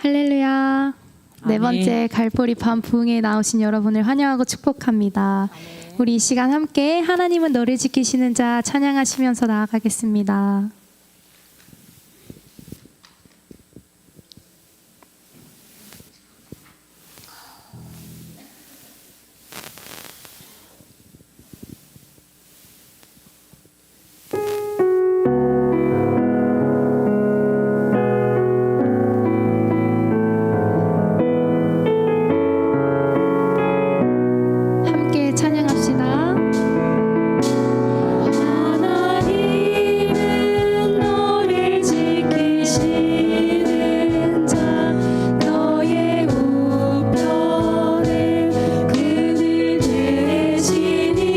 할렐루야. 네 아멘. 번째 갈보리 밤 부흥에 나오신 여러분을 환영하고 축복합니다. 우리 이 시간 함께 하나님은 너를 지키시는 자 찬양하시면서 나아가겠습니다. 함께 찬양합시다. 하나님은 너를 지키시는 자 너의 우편을 그늘 대시니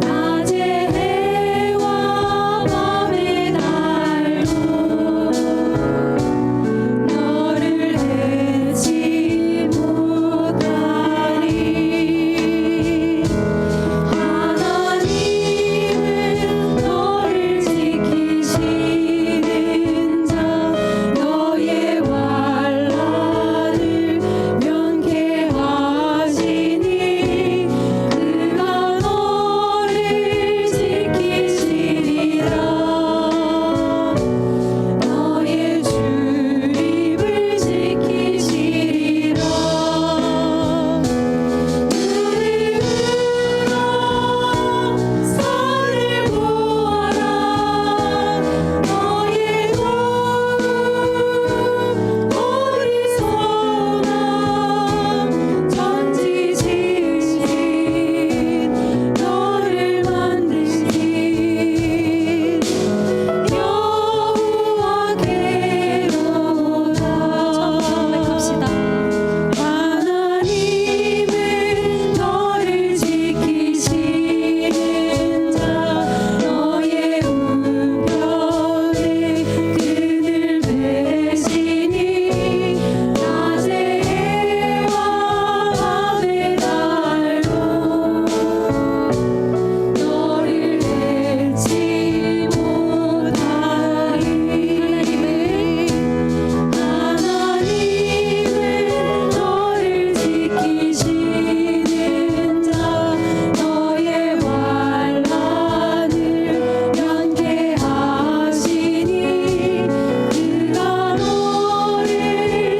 낮의 해와 밤의 달도 너를 해치 못하리. 하나님은 너를 지키시는 자 너의 환난을 면케하시니 그가 너를 지키시리라. 너의 출입을 지키시리라. 눈을 들어 산을 보아라. 너의 돈 어리석나 천지 지으신 너를 만드신 여호와께로다. 고백합시다. 하나님은 너를 지키시는 자 너의 우편에 그늘 베시니 낮의 해와 밤의 달도 너를 해치 못하리. 하나님은 너를 지키시는 자 너의 환난을 면케하시니 그가 너를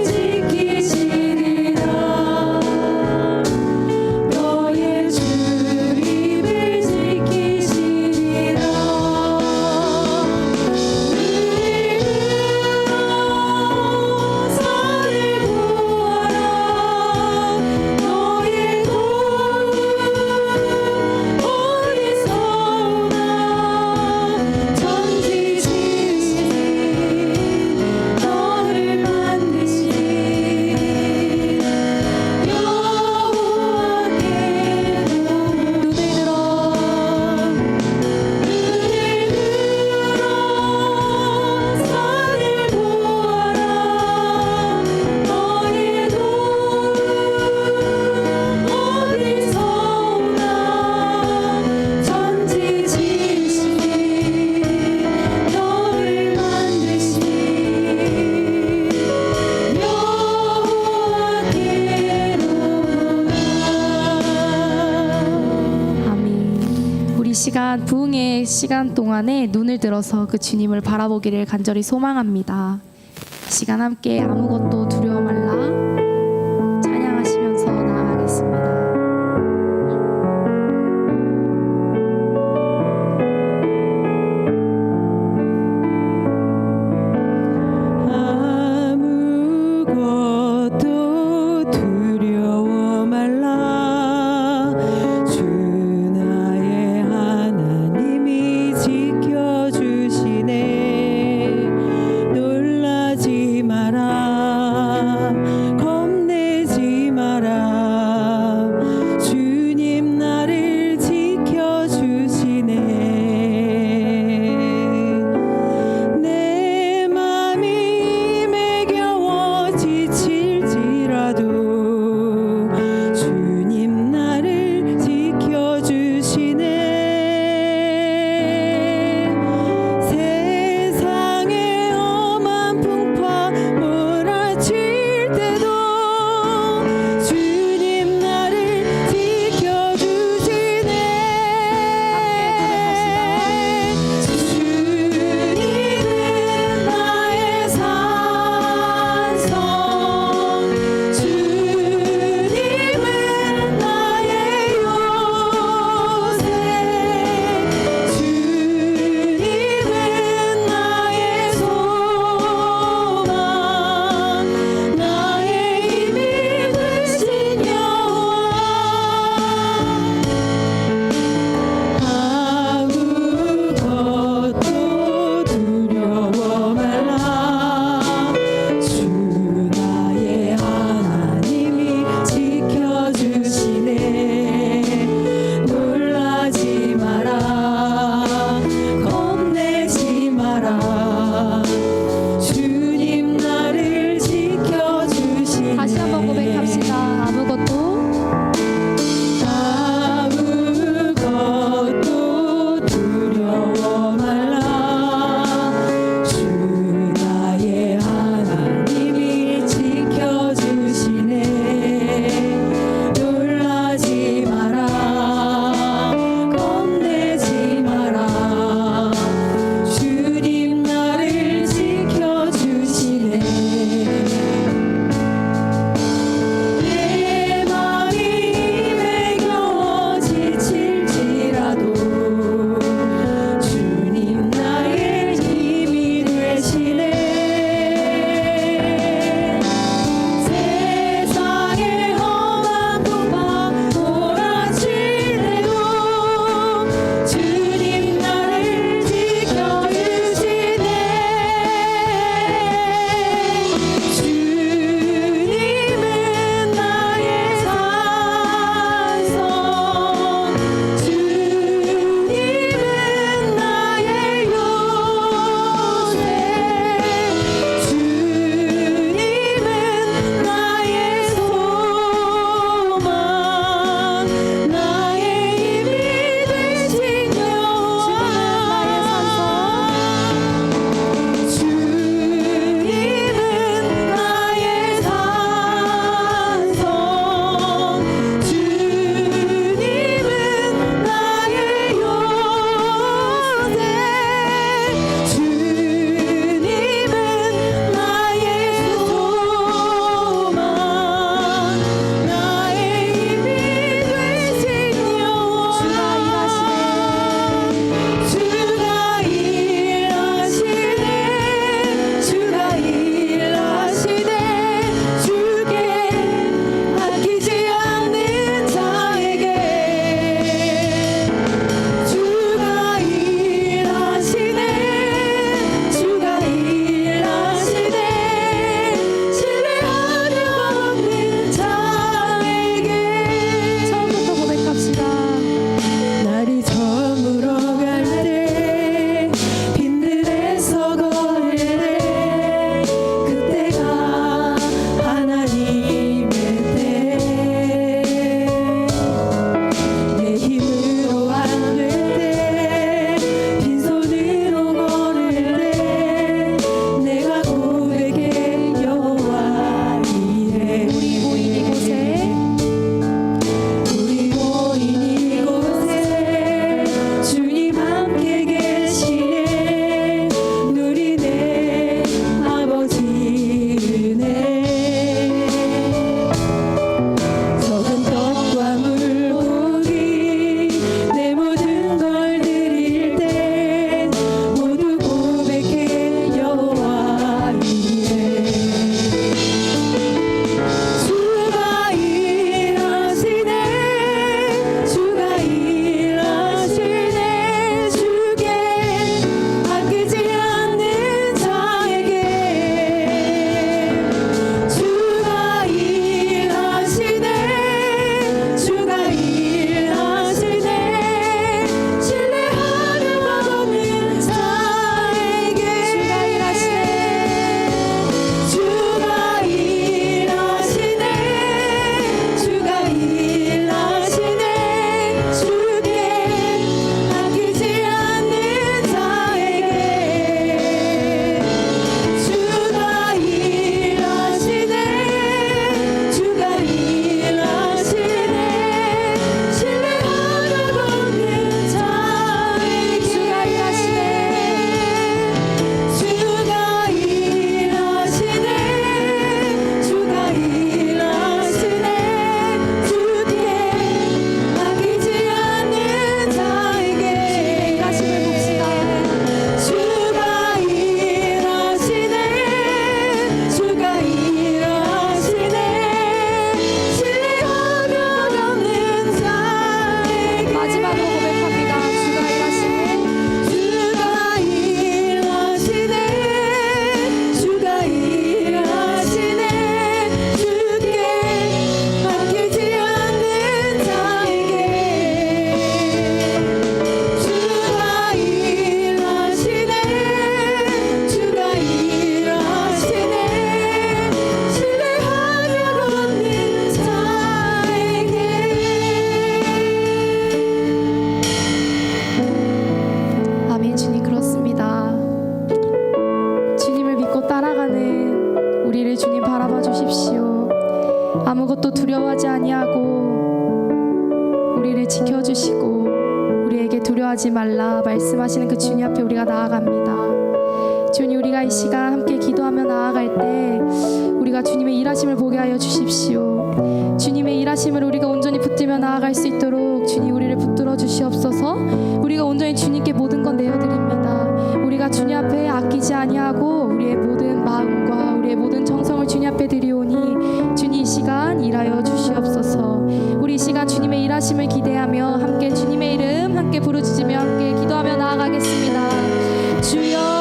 지키시리라. 너의 출입을 지키시리라. 산을 보아라. 너의 돈 어리석나 천지 지으신 너를 만드신 여호와께로다. 산을 보아라. 너의 돈 어리석나 천지 지으신 너를 만드신 여호와께로다. 아멘. 우리 시간 부흥의 시간 동안에 눈을 들어서 그 주님을 바라보기를 간절히 소망합니다. 이 시간 함께 아무것도 두려워 말라 찬양하시면서 나아가겠습니다. 아무것도 두려워 말라. 주 나의 하나님이 지켜주시네. 놀라지 마라. 우리를 지켜주시고 우리에게 두려워하지 말라 말씀하시는 그 주님 앞에 우리가 나아갑니다. 주님, 우리가 이 시간 함께 기도하며 나아갈 때 우리가 주님의 일하심을 보게 하여 주십시오. 주님의 일하심을 우리가 온전히 붙들며 나아갈 수 있도록 주님 우리를 붙들어 주시옵소서. 우리가 온전히 주님께 모든 것 내어드립니다. 우리가 주님 앞에 아끼지 아니하고 우리의 모든 마음과 우리의 모든 정성을 주님 앞에 드리오니 주님 이 시간 일하여 주시옵소서. 우리 이 시간 주님의 일하심을 기대하며 함께 주님의 이름 함께 부르짖으며 함께 기도하며 나아가겠습니다. 주여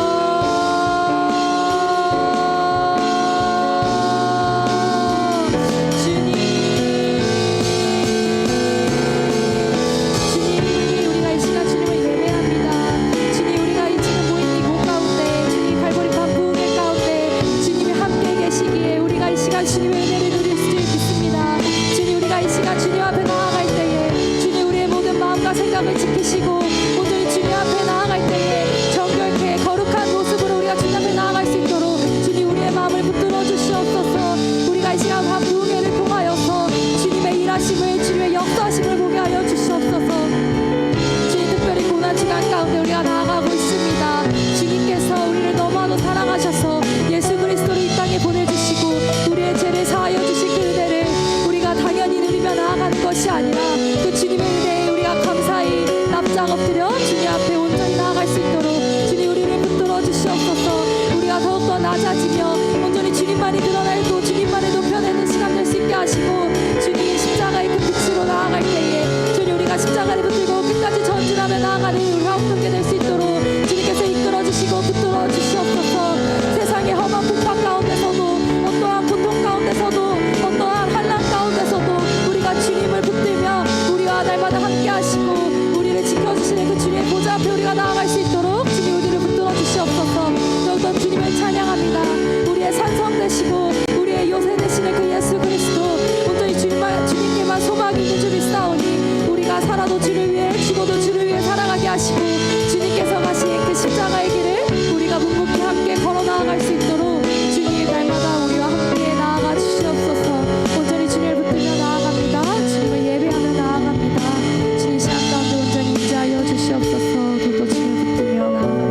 생각을 지키시고 온전히 주님 앞에 나아갈 때에 정결케 거룩한 모습으로 우리가 주님 앞에 나아갈 수 있도록 주님 우리의 마음을 붙들어 주시옵소서. 우리가 이 시간 부흥회를 통하여서 주님의 일하심을 주님의 역사하심을 보게 하여 주시옵소서. 주님 특별히 고난 시간 가운데 우리가 나아가고 있습니다. 주님께서 우리를 너무나도 사랑하셔서 예수 그리스도를 이 땅에 보내주시고 우리의 죄를 사하여 주신 그 은혜를 우리가 당연히 누리며 나아가는 것이 아니라 그 주님의 은혜에 우리가 감사히 납작 엎드려 주님 앞에 온전히 나아갈 수 있도록 주님 우리를 붙들어 주시옵소서. 우리가 더욱더 낮아지며 온전히 주님만이 드러나고 주님만을 높여내는 시간 될 수 있게 하시고 주님의 십자가의 그 빛으로 나아갈 때에 주님 우리가 십자가를 붙들고 끝까지 전진하며 나아가는 우리 하옵게 될 수 있도록 주님께서 이끌어 주시고 붙들어 주시옵소서. 세상의 험한 풍파 가운데서도 어떠한 고통 가운데서도 어떠한 환난 가운데서도 우리가 주님을 붙들며 우리와 날마다 함께 하시고 우리를 지켜주시는 그 주님의 보좌 앞에 우리가 나아갈 수 있도록 주님 우리를 붙들어 주시옵소서. 더욱더 주님을 찬양합니다. 우리의 산성 되시고 우리의 요새 되시는 그 예수 그리스도 온전히 주님께만 소망이 있는 줄 믿사오니 우리가 살아도 주를 위해 죽어도 주를 위해 살아가게 하시고 주님께서 가신 그 십자가의 길을 우리가 묵묵히 함께 걸어 나아갈 수 있도록 주님 날마다 우리와 함께 나아가 주시옵소서. 온전히 주님을 붙들며 나아갑니다. 주님을 예배하며 나아갑니다. 주님 시간 가운데 온전히 임재하여 주시옵소서. 또 주님을 붙들며 나아갑니다.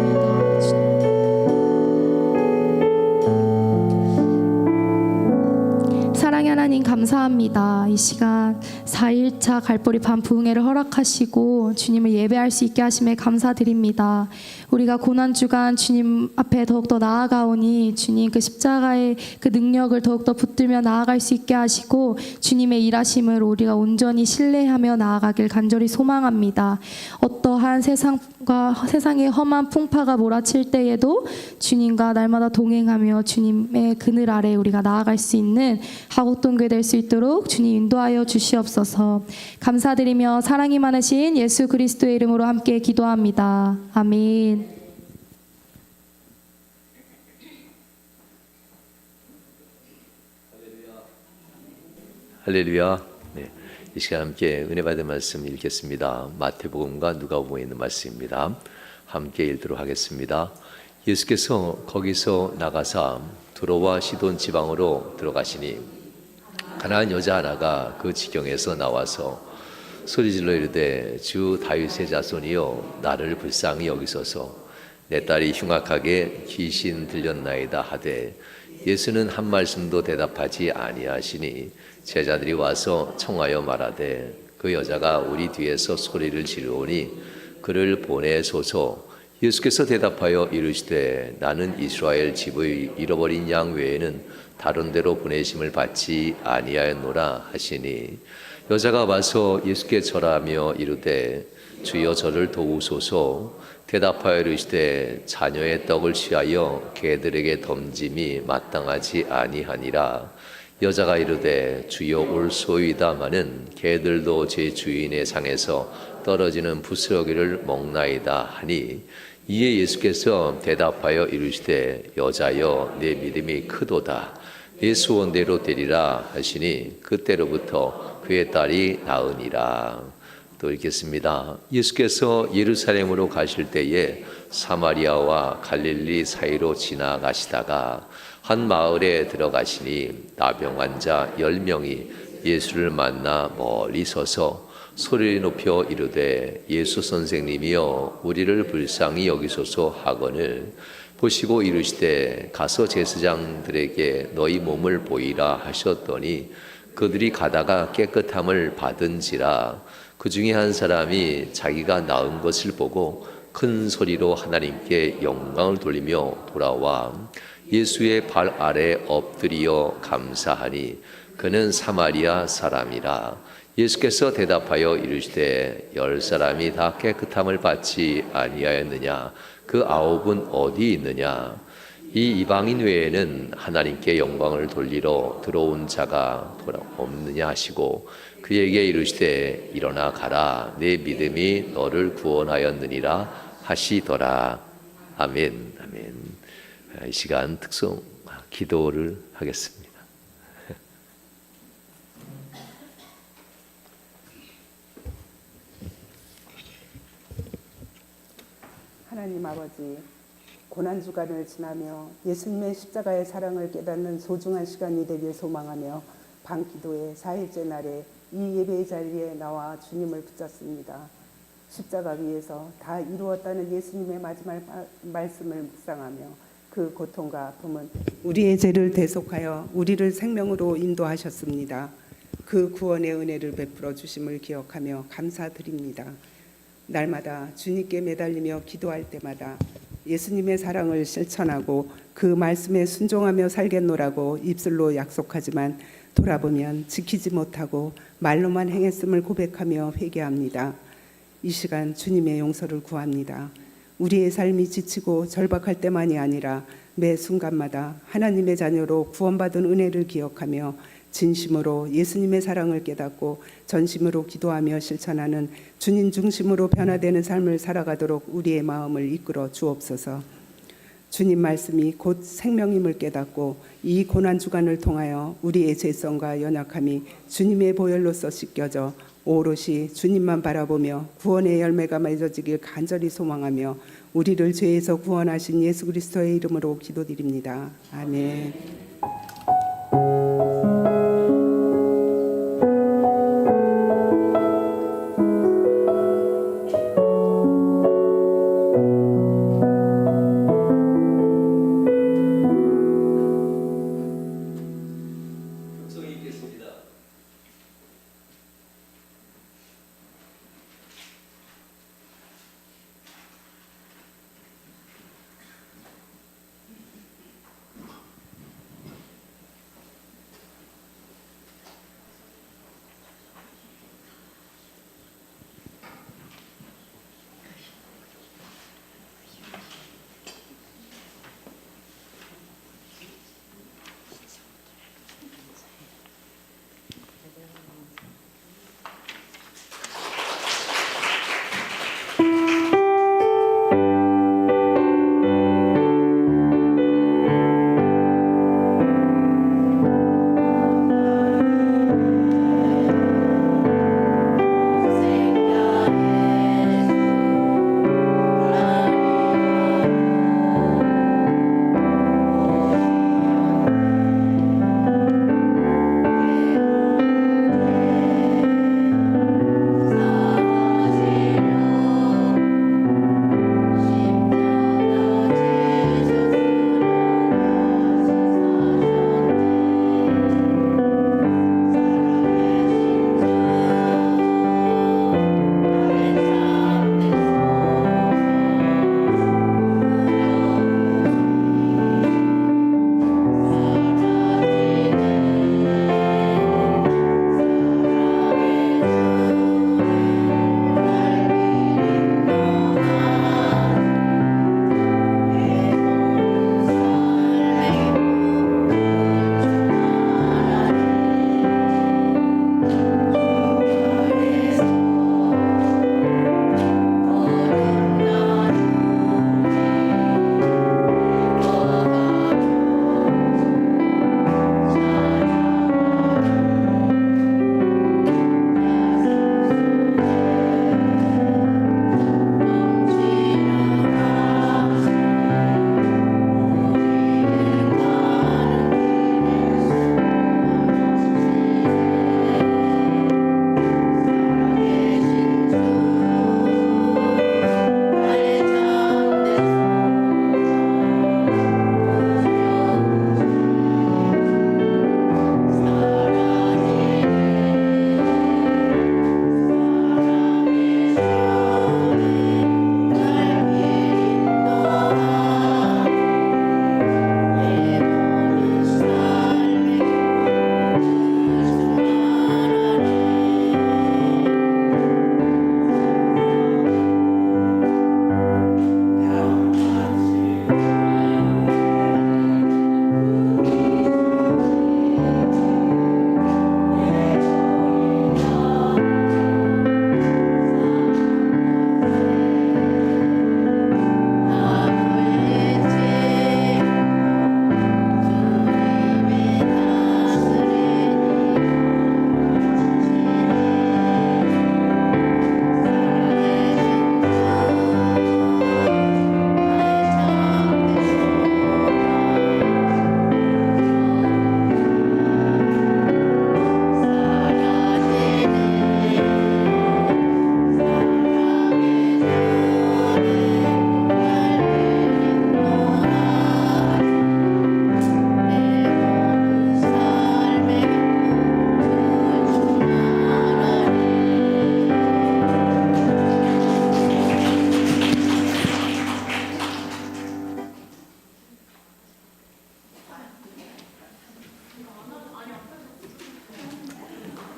사랑의 하나님 감사합니다. 이 시간 4일차 갈보리 밤 부흥회를 허락하시고 주님을 예배할 수 있게 하심에 감사드립니다. 우리가 고난주간 주님 앞에 더욱더 나아가오니 주님 그 십자가의 그 능력을 더욱더 붙들며 나아갈 수 있게 하시고 주님의 일하심을 우리가 온전히 신뢰하며 나아가길 간절히 소망합니다. 어떠한 세상의 험한 풍파가 몰아칠 때에도 주님과 날마다 동행하며 주님의 그늘 아래 우리가 나아갈 수 있는 하곡동교회 될 수 있도록 주님 인도하여 주시옵소서. 감사드리며 사랑이 많으신 예수 그리스도의 이름으로 함께 기도합니다. 아멘. 할렐루야. 네, 이 시간 함께 은혜 받은 말씀 읽겠습니다. 마태복음과 누가복음에 있는 말씀입니다. 함께 읽도록 하겠습니다. 예수께서 거기서 나가사 두로와 시돈 지방으로 들어가시니 가난한 여자 하나가 그 지경에서 나와서 소리질러 이르되 주 다윗의 자손이여 나를 불쌍히 여기소서. 내 딸이 흉악하게 귀신 들렸나이다 하되 예수는 한 말씀도 대답하지 아니하시니 제자들이 와서 청하여 말하되 그 여자가 우리 뒤에서 소리를 지르오니 그를 보내소서. 예수께서 대답하여 이르시되 나는 이스라엘 집의 잃어버린 양 외에는 다른 데로 보내심을 받지 아니하였노라 하시니 여자가 와서 예수께 절하며 이르되 주여 저를 도우소서. 대답하여 이르시되 자녀의 떡을 취하여 개들에게 던짐이 마땅하지 아니하니라. 여자가 이르되 주여 올소이다마는 개들도 제 주인의 상에서 떨어지는 부스러기를 먹나이다 하니 이에 예수께서 대답하여 이르시되 여자여 내 믿음이 크도다. 내 소원대로 되리라 하시니 그때로부터 그의 딸이 나으니라. 또 읽겠습니다. 예수께서 예루살렘으로 가실 때에 사마리아와 갈릴리 사이로 지나가시다가 한 마을에 들어가시니 나병 환자 10명이 예수를 만나 멀리 서서 소리 높여 이르되 예수 선생님이여 우리를 불쌍히 여기소서 하거늘 보시고 이르시되 가서 제사장들에게 너희 몸을 보이라 하셨더니 그들이 가다가 깨끗함을 받은지라. 그 중에 한 사람이 자기가 나은 것을 보고 큰 소리로 하나님께 영광을 돌리며 돌아와 예수의 발 아래 엎드리어 감사하니 그는 사마리아 사람이라. 예수께서 대답하여 이르시되 10사람이 다 깨끗함을 받지 아니하였느냐? 그 9은 어디 있느냐? 이 이방인 외에는 하나님께 영광을 돌리러 들어온 자가 없느냐 하시고 그에게 이르시되 일어나 가라 내 믿음이 너를 구원하였느니라 하시더라. 아멘. 아멘. 이 시간 특송 기도를 하겠습니다. 하나님 아버지, 고난주간을 지나며 예수님의 십자가의 사랑을 깨닫는 소중한 시간이 되길 소망하며 밤기도의 4일째 날에 이 예배의 자리에 나와 주님을 붙잡습니다. 십자가 위에서 다 이루었다는 예수님의 마지막 말씀을 묵상하며 그 고통과 아픔은 우리의 죄를 대속하여 우리를 생명으로 인도하셨습니다. 그 구원의 은혜를 베풀어 주심을 기억하며 감사드립니다. 날마다 주님께 매달리며 기도할 때마다 예수님의 사랑을 실천하고 그 말씀에 순종하며 살겠노라고 입술로 약속하지만 돌아보면 지키지 못하고 말로만 행했음을 고백하며 회개합니다. 이 시간 주님의 용서를 구합니다. 우리의 삶이 지치고 절박할 때만이 아니라 매 순간마다 하나님의 자녀로 구원받은 은혜를 기억하며 진심으로 예수님의 사랑을 깨닫고 전심으로 기도하며 실천하는 주님 중심으로 변화되는 삶을 살아가도록 우리의 마음을 이끌어 주옵소서. 주님 말씀이 곧 생명임을 깨닫고 이 고난주간을 통하여 우리의 죄성과 연약함이 주님의 보혈로서 씻겨져 오롯이 주님만 바라보며 구원의 열매가 맺어지길 간절히 소망하며 우리를 죄에서 구원하신 예수 그리스도의 이름으로 기도드립니다. 아멘.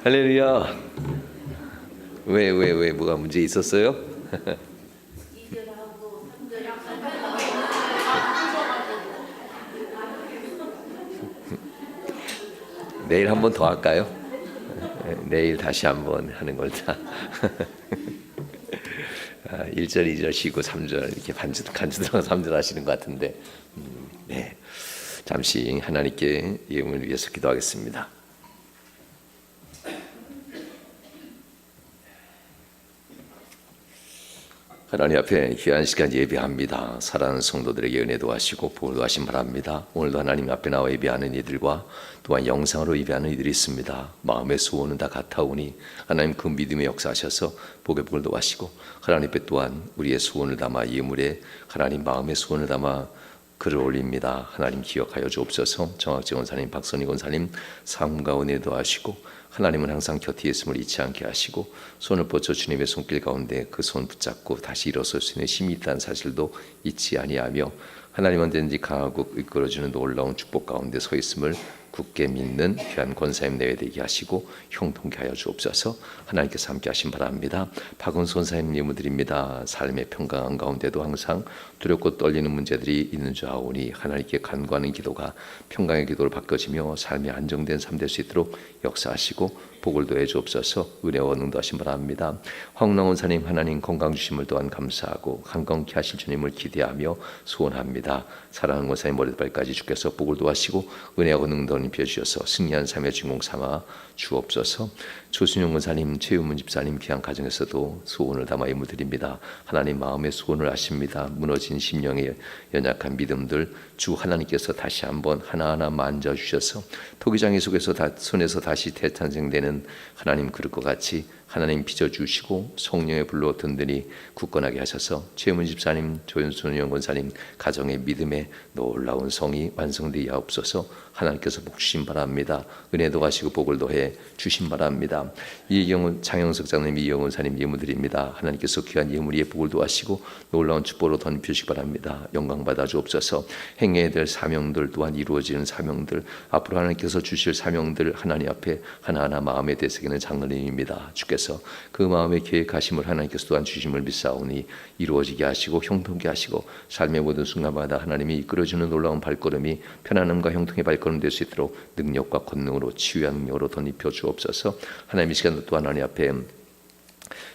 할렐루야. 왜 뭐가 문제 있었어요? 내일 한 번 더 할까요? 내일 다시 한번 하는 걸다. 1절, 2절 쉬고 3절 이렇게 간주 들어가 3절 하시는 것 같은데, 네, 잠시 하나님께 예음을 위해서 기도하겠습니다. 하나님 앞에 귀한 시간 예배합니다. 사랑하는 성도들에게 은혜도 하시고 복도 하신 바랍니다. 오늘도 하나님 앞에 나와 예배하는 이들과 또한 영상으로 예배하는 이들이 있습니다. 마음의 소원은 다 같아오니 하나님 그 믿음의 역사하셔서 복의 복도 하시고, 하나님 앞에 또한 우리의 소원을 담아 예물에 하나님 마음의 소원을 담아 글을 올립니다. 하나님 기억하여 주옵소서. 정학재 권사님, 박선희 권사님 상가 은혜도 하시고, 하나님은 항상 곁에 있음을 잊지 않게 하시고, 손을 뻗쳐 주님의 손길 가운데 그 손 붙잡고 다시 일어설 수 있는 힘이 있다는 사실도 잊지 아니하며, 하나님 언제든지 강하고 이끌어주는 놀라운 축복 가운데 서 있음을 굳게 믿는 귀한 권사님 내외되게 하시고 형통케 하여 주옵소서. 하나님께서 함께 하신 바랍니다. 박은수 권사님 예물드립니다. 삶의 평강한 가운데도 항상 두렵고 떨리는 문제들이 있는 줄 아오니 하나님께 간구하는 기도가 평강의 기도로 바꿔지며 삶이 안정된 삶 될 수 있도록 역사하시고 복을 더해 주옵소서. 은혜와 능도하신 바랍니다. 황운왕 원사님 하나님 건강 주심을 또한 감사하고 강건케 하실 주님을 기대하며 소원합니다. 사랑하는 원사님 머리발까지 주께서 복을 도하시고 은혜와 능도를 입혀주셔서 승리한 삶의 주인공 삼아 주옵소서. 조순영 원사님, 최유문 집사님 귀한 가정에서도 소원을 담아 예물드립니다. 하나님 마음의 소원을 아십니다. 무너진 심령의 연약한 믿음들 주 하나님께서 다시 한번 하나하나 만져주셔서 토기장애 속에서 손에서 다시 대탄생되는 하나님 그릇과 같이 하나님 빚어주시고 성령의 불로 든든히 굳건하게 하셔서 최문 집사님, 조윤순 권사님 가정의 믿음의 놀라운 성이 완성되게 하옵소서. 하나님께서 복 주신 바랍니다. 은혜도 하시고 복을 더해 주신 바랍니다. 이경훈 장영석 장님, 이경훈 사님 예물드립니다. 하나님께서 귀한 예물 위에 복을 도하시고 놀라운 축복으로 던져주시기 바랍니다. 영광 받아 주옵소서. 행해야 될 사명들 또한 이루어지는 사명들, 앞으로 하나님께서 주실 사명들 하나님 앞에 하나하나 마음에 되새기는 장로님입니다. 주께서 그 마음의 계획하심을 하나님께서 또한 주심을 믿사오니 이루어지게 하시고 형통케 하시고 삶의 모든 순간마다 하나님이 이끌어주는 놀라운 발걸음이 편안함과 형통의 발걸음 될 수 있도록 능력과 권능으로 치유의 능력으로 덧입혀 주옵소서. 하나님 이 시간도 또한 하나님 앞에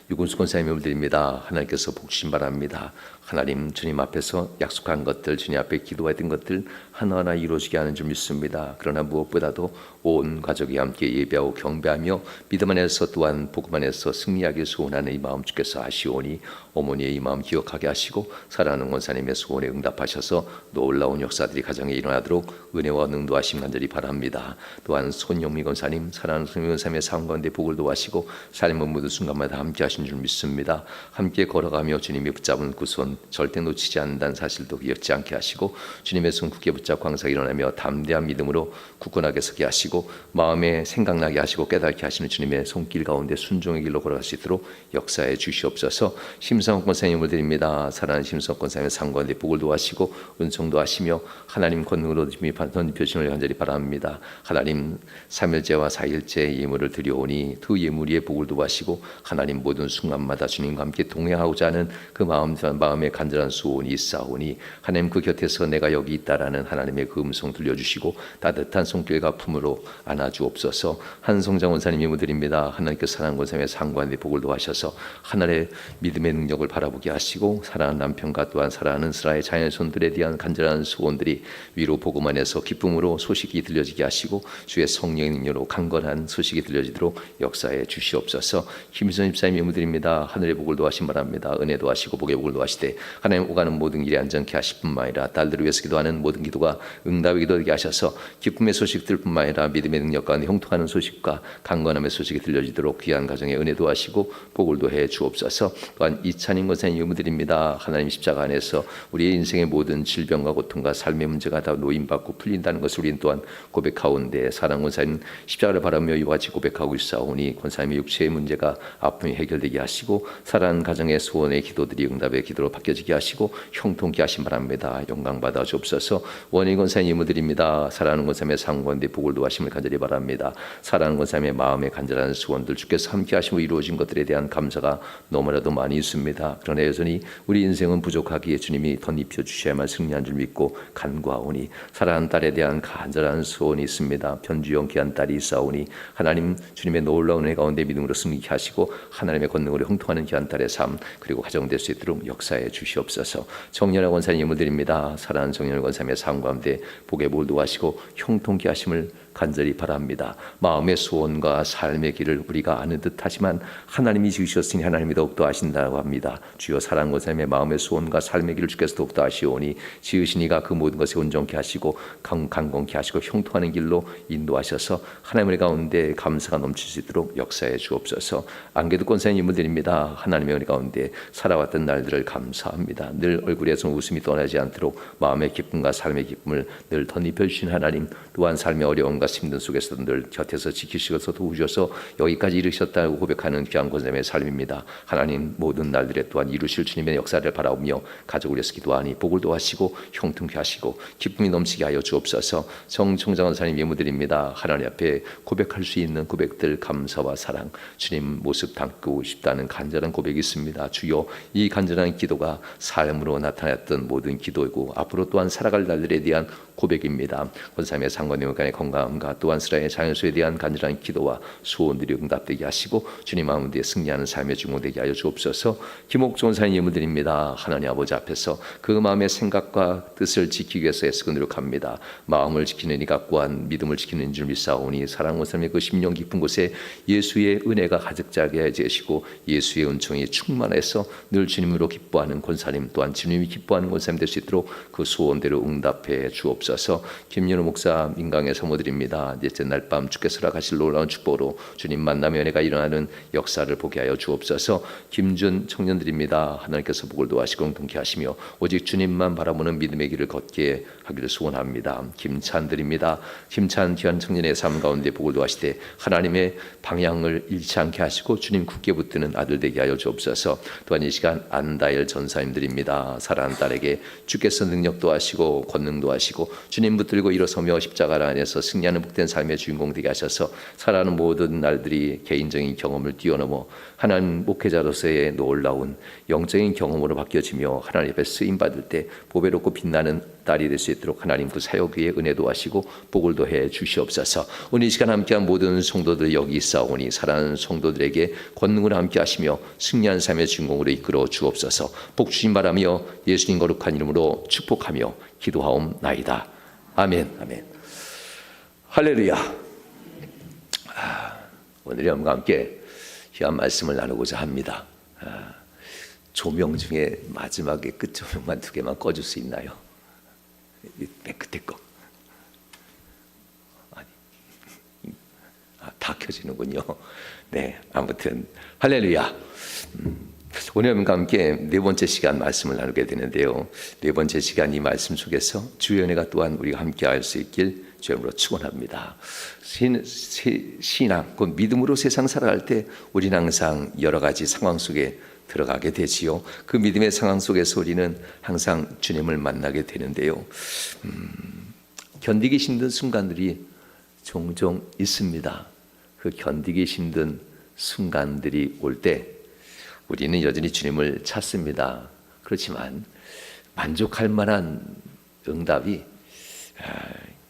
유군수 권사님을 드립니다. 하나님께서 복 주신 바랍니다. 하나님 주님 앞에서 약속한 것들, 주님 앞에 기도했던 것들 하나하나 이루어지게 하는 줄 믿습니다. 그러나 무엇보다도 온 가족이 함께 예배하고 경배하며 믿음 안에서 또한 복음 안에서 승리하길 소원하는 이 마음 주께서 아시오니 어머니의 이 마음 기억하게 하시고 사랑하는 권사님의 소원에 응답하셔서 놀라운 역사들이 가정에 일어나도록 은혜와 능도하심 간절히 바랍니다. 또한 손영미 권사님, 사랑하는 손영미 권사님의 삶 가운데 복을 도하시고 삶의 모든 순간마다 함께 하신 줄 믿습니다. 함께 걸어가며 주님이 붙잡은 그 손 절대 놓치지 않는다는 사실도 잊지 않게 하시고 주님의 손 굳게 붙잡고 항상 일어나며 담대한 믿음으로 굳건하게 서게 하시고 마음에 생각나게 하시고 깨닫게 하시는 주님의 손길 가운데 순종의 길로 걸어갈 수 있도록 역사해 주시옵소서. 심성원 권사님을 드립니다. 사랑하는 심성원 권사님의 삶 가운데 복을 도하시고 은총도 하시며 하나님 권능으로 던집혀주시는 간절히 바랍니다. 하나님 3일째와 4일째 예물을 드려오니 그 예물 위에 복을 도하시고 하나님 모든 순간마다 주님과 함께 동행하고자 하는 그 마음의 간절한 소원이 있사오니 하나님 그 곁에서 내가 여기 있다라는 하나님의 그 음성 들려주시고 따뜻한 손길과 품으로 안아주옵소서. 한성장 원사님 예물드립니다. 하나님께서 사랑하는 권사님의 상관의 복을 도하셔서 하늘의 믿음의 능력을 바라보게 하시고 사랑하는 남편과 또한 사랑하는 스라의 자녀손들에 대한 간절한 소원들이 위로 복음 안에서 기쁨으로 소식이 들려지게 하시고 주의 성령의 능력으로 강건한 소식이 들려지도록 역사해 주시옵소서. 김희선 집사님 예물드립니다. 하늘의 복을 도하신 바랍니다. 은혜도 하시고 복의 복을 도하시되 하나님 오가는 모든 일에 안전케 하실 뿐만 아니라 딸들을 위해서 기도하는 모든 기도가 응답이 되게 하셔서 기쁨의 소식들 뿐만 아니라 믿음의 능력 가운데 형통하는 소식과 강건함의 소식이 들려지도록 귀한 가정에 은혜도 하시고 복을 도해 주옵소서. 또한 이찬인 권사님 예물드립니다. 하나님 십자가 안에서 우리의 인생의 모든 질병과 고통과 삶의 문제가 다 노임받고 풀린다는 것을 우리는 또한 고백하온데 사랑 권사님 십자가를 바라며 이와 같이 고백하고 있사오니 권사님의 육체의 문제가 아픔이 해결될 해결되게 하시고 사랑하는 가정의 소원의 기도들이 응답의 기도로 바뀌어지게 하시고 형통케 하신 바랍니다. 영광 받아 주옵소서. 원인 권사님 예물드립니다. 사랑하는 권사님의 상관대 복을 도하심을 간절히 바랍니다. 사랑하는 권사님의 마음에 간절한 소원들 주께서 함께 하시고 이루어진 것들에 대한 감사가 너무나도 많이 있습니다. 그러나 여전히 우리 인생은 부족하기에 주님이 덧입혀 주셔야만 승리한 줄 믿고 간구하오니 사랑하는 딸에 대한 간절한 소원이 있습니다. 변주영 귀한 딸이 있사오니 하나님 주님의 놀라운 은혜 가운데 믿음으로 승리케 하시고 하나님의 권능으로 형통하는 귀한 딸의 삶 그리고 가정될 수 있도록 역사해 주시옵소서. 정연아 권사님 예물드립니다. 사랑하는 정연아 권사님의 삶 가운데 복의 복을 도하시고 형통케 하심을 간절히 바랍니다. 마음의 소원과 삶의 길을 우리가 아는 듯하지만 하나님이 지으셨으니 하나님이 더욱더 아신다고 합니다. 주여 사랑하는 권사님의 마음의 소원과 삶의 길을 주께서 더욱더 아시오니 지으신 이가 그 모든 것에 온전케 하시고 강건케 하시고 형통하는 길로 인도하셔서 하나님의 가운데 감사가 넘칠 수 있도록 역사해 주옵소서. 안개도 권사님 예물드립니다. 하나님의 은혜 가운데 살아왔던 날들을 감사합니다. 늘 얼굴에서 웃음이 떠나지 않도록 마음의 기쁨과 삶의 기쁨을 늘 덧입혀 주신 하나님 또한 삶의 어려움과 힘든 속에서도 늘 곁에서 지키시고서 도우셔서 여기까지 이르셨다고 고백하는 귀한 권사님의 삶입니다. 하나님 모든 날들에 또한 이루실 주님의 역사를 바라보며 가족을 위해서 기도하니 복을 도하시고 형통케 하시고 기쁨이 넘치게 하여 주옵소서. 정청장 권사님 예물드립니다. 하나님 앞에 고백할 수 있는 고백들 감사와 사랑 주님 모습 담고 싶다는 간절한 고백이 있습니다. 주여 이 간절한 기도가 삶으로 나타났던 모든 기도이고 앞으로 또한 살아갈 날들에 대한 고백입니다. 권사님의 상관님 간의 건강함과 또한 스라의 자연수에 대한 간절한 기도와 소원들이 응답되게 하시고 주님 가운데 승리하는 삶의 주인공 되게 하여 주옵소서. 김옥종 권사님 예물드립니다. 하나님 아버지 앞에서 그 마음의 생각과 뜻을 지키기 위해서 애쓰고 노력합니다. 마음을 지키는 이가 또한 믿음을 지키는 줄 믿사오니 사랑 권사님의 그 심령 깊은 곳에 예수의 은혜가 가득 차게 해주시고 예수의 은총이 충만해서 늘 주님으로 기뻐하는 권사님 또한 주님이 기뻐하는 권사님 될 수 있도록 그 소원대로 응답해 주옵소서. 김윤호 목사 민강에 사모드립니다. 넷째 날 밤 주께서 허락하실 놀라운 축복으로 주님 만남의 은혜가 일어나는 역사를 보게 하여 주옵소서. 김준 청년들입니다. 하나님께서 복을 도하시고 공통케 하시며 오직 주님만 바라보는 믿음의 길을 걷게 하기를 소원합니다. 김찬들입니다. 김찬 귀한 청년의 삶 가운데 복을 도하시되 하나님의 방향을 잃지 않게 하시고 주님 굳게 붙드는 아들 되게 하여 주옵소서. 또한 이 시간 안다일 전사님들입니다. 사랑하는 딸에게 주께서 능력도 하시고 권능도 하시고 주님 붙들고 일어서며 십자가 안에서 승리하는 복된 삶의 주인공 되게 하셔서 살아가는 모든 날들이 개인적인 경험을 뛰어넘어 하나님 목회자로서의 놀라운 영적인 경험으로 바뀌어지며 하나님 앞에 쓰임받을 때 보배롭고 빛나는 딸이 될 수 있도록 하나님 그 사역 위에 은혜도 하시고 복을 더해 주시옵소서. 오늘 이 시간 함께한 모든 성도들 여기 있사오니 사랑하는 성도들에게 권능으로 함께 하시며 승리한 삶의 주인공으로 이끌어 주옵소서. 복 주신 바라며 예수님 거룩한 이름으로 축복하며 기도하옵나이다. 아멘. 아멘. 할렐루야. 오늘 여러분과 함께 귀한 말씀을 나누고자 합니다. 조명 중에 마지막에 끝 조명만 2개만 꺼줄 수 있나요? 맨 끝에 거. 아니, 다 켜지는군요. 네, 아무튼 할렐루야. 오늘 여러분과 함께 4번째 시간 말씀을 나누게 되는데요. 4번째 시간 이 말씀 속에서 주의 은혜가 또한 우리가 함께 할 수 있길 주님으로 축원합니다. 신앙, 그 믿음으로 세상 살아갈 때 우리는 항상 여러 가지 상황 속에 들어가게 되지요. 그 믿음의 상황 속에서 우리는 항상 주님을 만나게 되는데요. 견디기 힘든 순간들이 종종 있습니다. 그 견디기 힘든 순간들이 올 때 우리는 여전히 주님을 찾습니다. 그렇지만 만족할 만한 응답이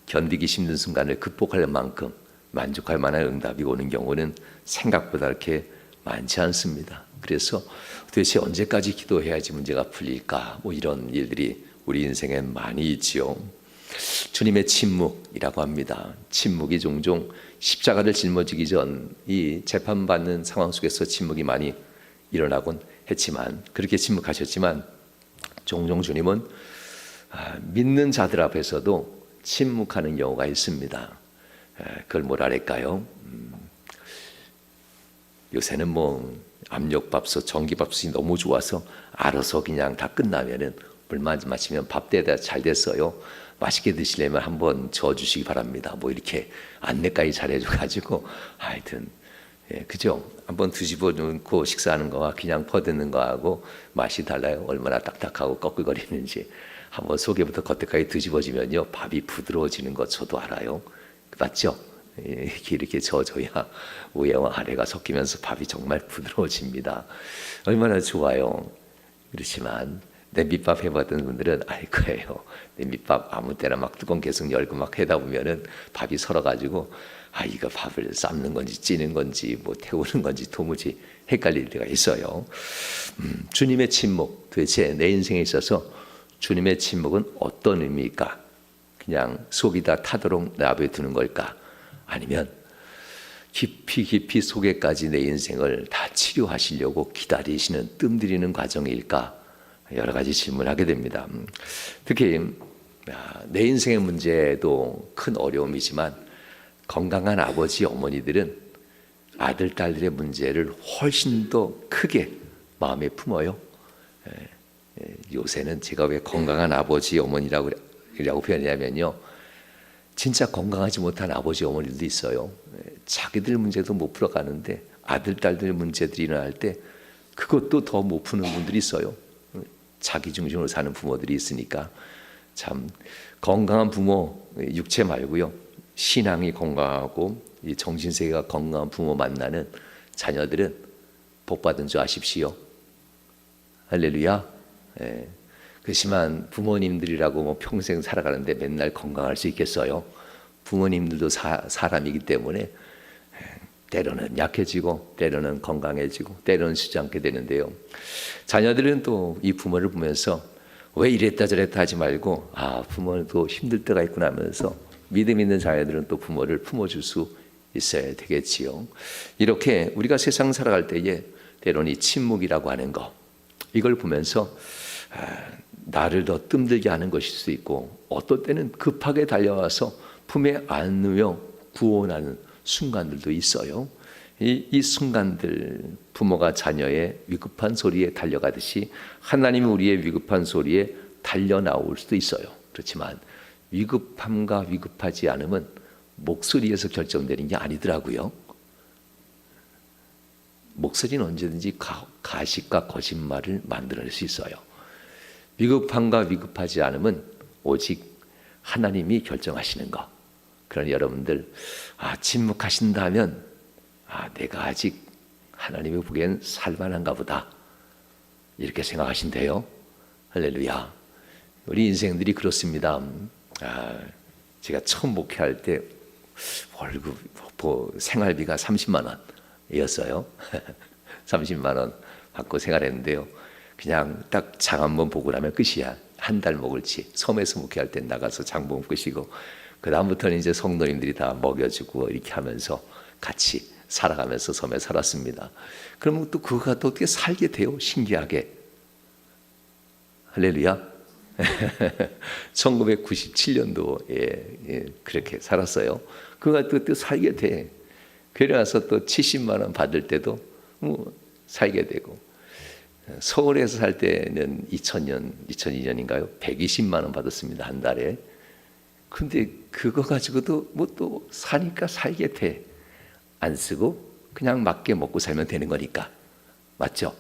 견디기 힘든 순간을 극복할 만큼 만족할 만한 응답이 오는 경우는 생각보다 그렇게 많지 않습니다. 그래서 도대체 언제까지 기도해야지 문제가 풀릴까? 뭐 이런 일들이 우리 인생에 많이 있지요. 주님의 침묵이라고 합니다. 침묵이 종종 십자가를 짊어지기 전 이 재판받는 상황 속에서 침묵이 많이 일어나곤 했지만 그렇게 침묵하셨지만 종종 주님은 믿는 자들 앞에서도 침묵하는 경우가 있습니다. 그걸 뭐라 할까요? 요새는 뭐 압력밥솥, 전기밥솥이 너무 좋아서 알아서 그냥 다 끝나면은 물만 마시면 밥 대다 잘 됐어요. 맛있게 드시려면 한번 저어주시기 바랍니다. 뭐 이렇게 안내까지 잘해줘가지고 하여튼 예, 그죠? 한번 뒤집어 놓고 식사하는 거와 그냥 퍼드는 거하고 맛이 달라요. 얼마나 딱딱하고 꺼끌거리는지. 한번 속에부터 겉에까지 뒤집어지면요, 밥이 부드러워지는 것 저도 알아요. 맞죠? 예, 이렇게 저어줘야 위와 아래가 섞이면서 밥이 정말 부드러워집니다. 얼마나 좋아요. 그렇지만 냄비밥 해봤던 분들은 알 거예요. 냄비밥 아무 때나 막 뚜껑 계속 열고 막 하다 보면은 밥이 설어가지고 이거 밥을 삶는 건지 찌는 건지 뭐 태우는 건지 도무지 헷갈릴 때가 있어요. 주님의 침묵, 도대체 내 인생에 있어서 주님의 침묵은 어떤 의미일까? 그냥 속이 다 타도록 내버려두는 걸까? 아니면 깊이 속에까지 내 인생을 다 치료하시려고 기다리시는 뜸들이는 과정일까? 여러 가지 질문하게 됩니다. 특히 내 인생의 문제도 큰 어려움이지만 건강한 아버지 어머니들은 아들 딸들의 문제를 훨씬 더 크게 마음에 품어요. 요새는 제가 왜 건강한 아버지 어머니라고 표현하냐면요, 진짜 건강하지 못한 아버지 어머니들도 있어요. 자기들 문제도 못 풀어가는데 아들 딸들 문제들이 일어날 때 그것도 더 못 푸는 분들이 있어요. 자기 중심으로 사는 부모들이 있으니까. 참 건강한 부모, 육체 말고요, 신앙이 건강하고 이 정신세계가 건강한 부모 만나는 자녀들은 복받은 줄 아십시오. 할렐루야. 예. 그렇지만 부모님들이라고 뭐 평생 살아가는데 맨날 건강할 수 있겠어요? 부모님들도 사람이기 때문에 때로는 약해지고 때로는 건강해지고 때로는 쉬지 않게 되는데요. 자녀들은 또 이 부모를 보면서 왜 이랬다 저랬다 하지 말고 부모도 힘들 때가 있구나 하면서 믿음 있는 자녀들은 또 부모를 품어줄 수 있어야 되겠지요. 이렇게 우리가 세상 살아갈 때에 때로는 이 침묵이라고 하는 거, 이걸 보면서 나를 더 뜸들게 하는 것일 수 있고, 어떨 때는 급하게 달려와서 품에 안으며 구원하는 순간들도 있어요. 이 순간들, 부모가 자녀의 위급한 소리에 달려가듯이 하나님이 우리의 위급한 소리에 달려 나올 수도 있어요. 그렇지만 위급함과 위급하지 않음은 목소리에서 결정되는 게 아니더라고요. 목소리는 언제든지 가식과 거짓말을 만들어낼 수 있어요. 위급함과 위급하지 않음은 오직 하나님이 결정하시는 것. 그러니 여러분들 침묵하신다면 내가 아직 하나님이 보기엔 살만한가 보다, 이렇게 생각하신대요. 할렐루야. 우리 인생들이 그렇습니다. 제가 처음 목회할 때 월급 생활비가 30만 원이었어요. 30만 원 받고 생활했는데요, 그냥 딱 장 한번 보고 나면 끝이야. 한 달 먹을지. 섬에서 목회할 때 나가서 장 보면 끝이고, 그 다음부터는 이제 성도님들이 다 먹여주고 이렇게 하면서 같이 살아가면서 섬에 살았습니다. 그러면 또 그거가 또 어떻게 살게 돼요? 신기하게. 할렐루야. 1997년도에 그렇게 살았어요. 그거가 또 살게 돼. 그래서 또 70만 원 받을 때도 살게 되고, 서울에서 살 때는 2002년인가요? 120만 원 받았습니다, 한 달에. 근데 그거 가지고도 뭐 또 사니까 살게 돼. 안 쓰고 그냥 맞게 먹고 살면 되는 거니까. 맞죠?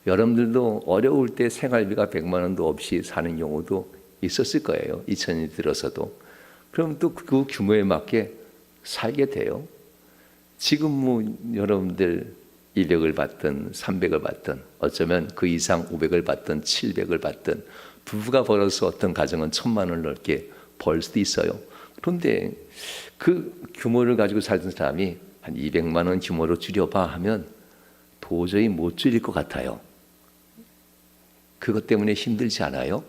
여러분들도 어려울 때 생활비가 100만 원도 없이 사는 경우도 있었을 거예요. 2000년이 들어서도. 그럼 또 그 규모에 맞게 살게 돼요. 지금 뭐 여러분들 200을 받든 300을 받든, 어쩌면 그 이상 500을 받든 700을 받든, 부부가 벌어서 어떤 가정은 1000만 원을 넘게 벌 수도 있어요. 그런데 그 규모를 가지고 살던 사람이 한 200만 원 규모로 줄여봐 하면 도저히 못 줄일 것 같아요. 그것 때문에 힘들지 않아요?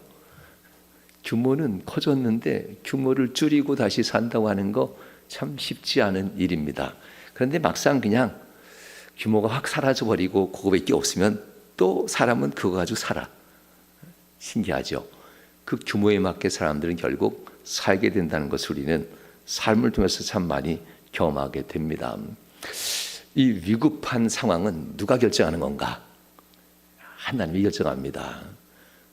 규모는 커졌는데 규모를 줄이고 다시 산다고 하는 거 참 쉽지 않은 일입니다. 그런데 막상 그냥 규모가 확 사라져버리고 그거밖에 없으면 또 사람은 그거 가지고 살아. 신기하죠? 그 규모에 맞게 사람들은 결국 살게 된다는 것을 우리는 삶을 통해서 참 많이 경험하게 됩니다. 이 위급한 상황은 누가 결정하는 건가? 하나님이 결정합니다.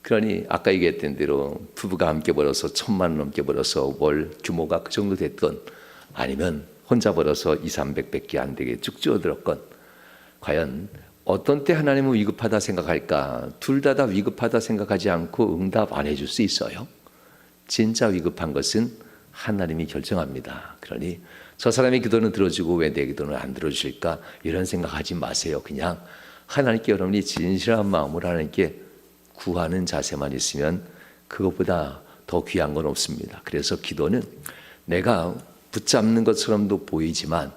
그러니 아까 얘기했던 대로 부부가 함께 벌어서 1000만 원 넘게 벌어서 월 규모가 그 정도 됐건, 아니면 혼자 벌어서 200, 300밖에 안 되게 쭉 줄어들었건, 과연 어떤 때 하나님은 위급하다 생각할까? 둘 다 위급하다 생각하지 않고 응답 안 해줄 수 있어요. 진짜 위급한 것은 하나님이 결정합니다. 그러니 저 사람의 기도는 들어주고 왜 내 기도는 안 들어주실까? 이런 생각하지 마세요. 그냥 하나님께 여러분이 진실한 마음으로 하나님께 구하는 자세만 있으면 그것보다 더 귀한 건 없습니다. 그래서 기도는 내가 붙잡는 것처럼도 보이지만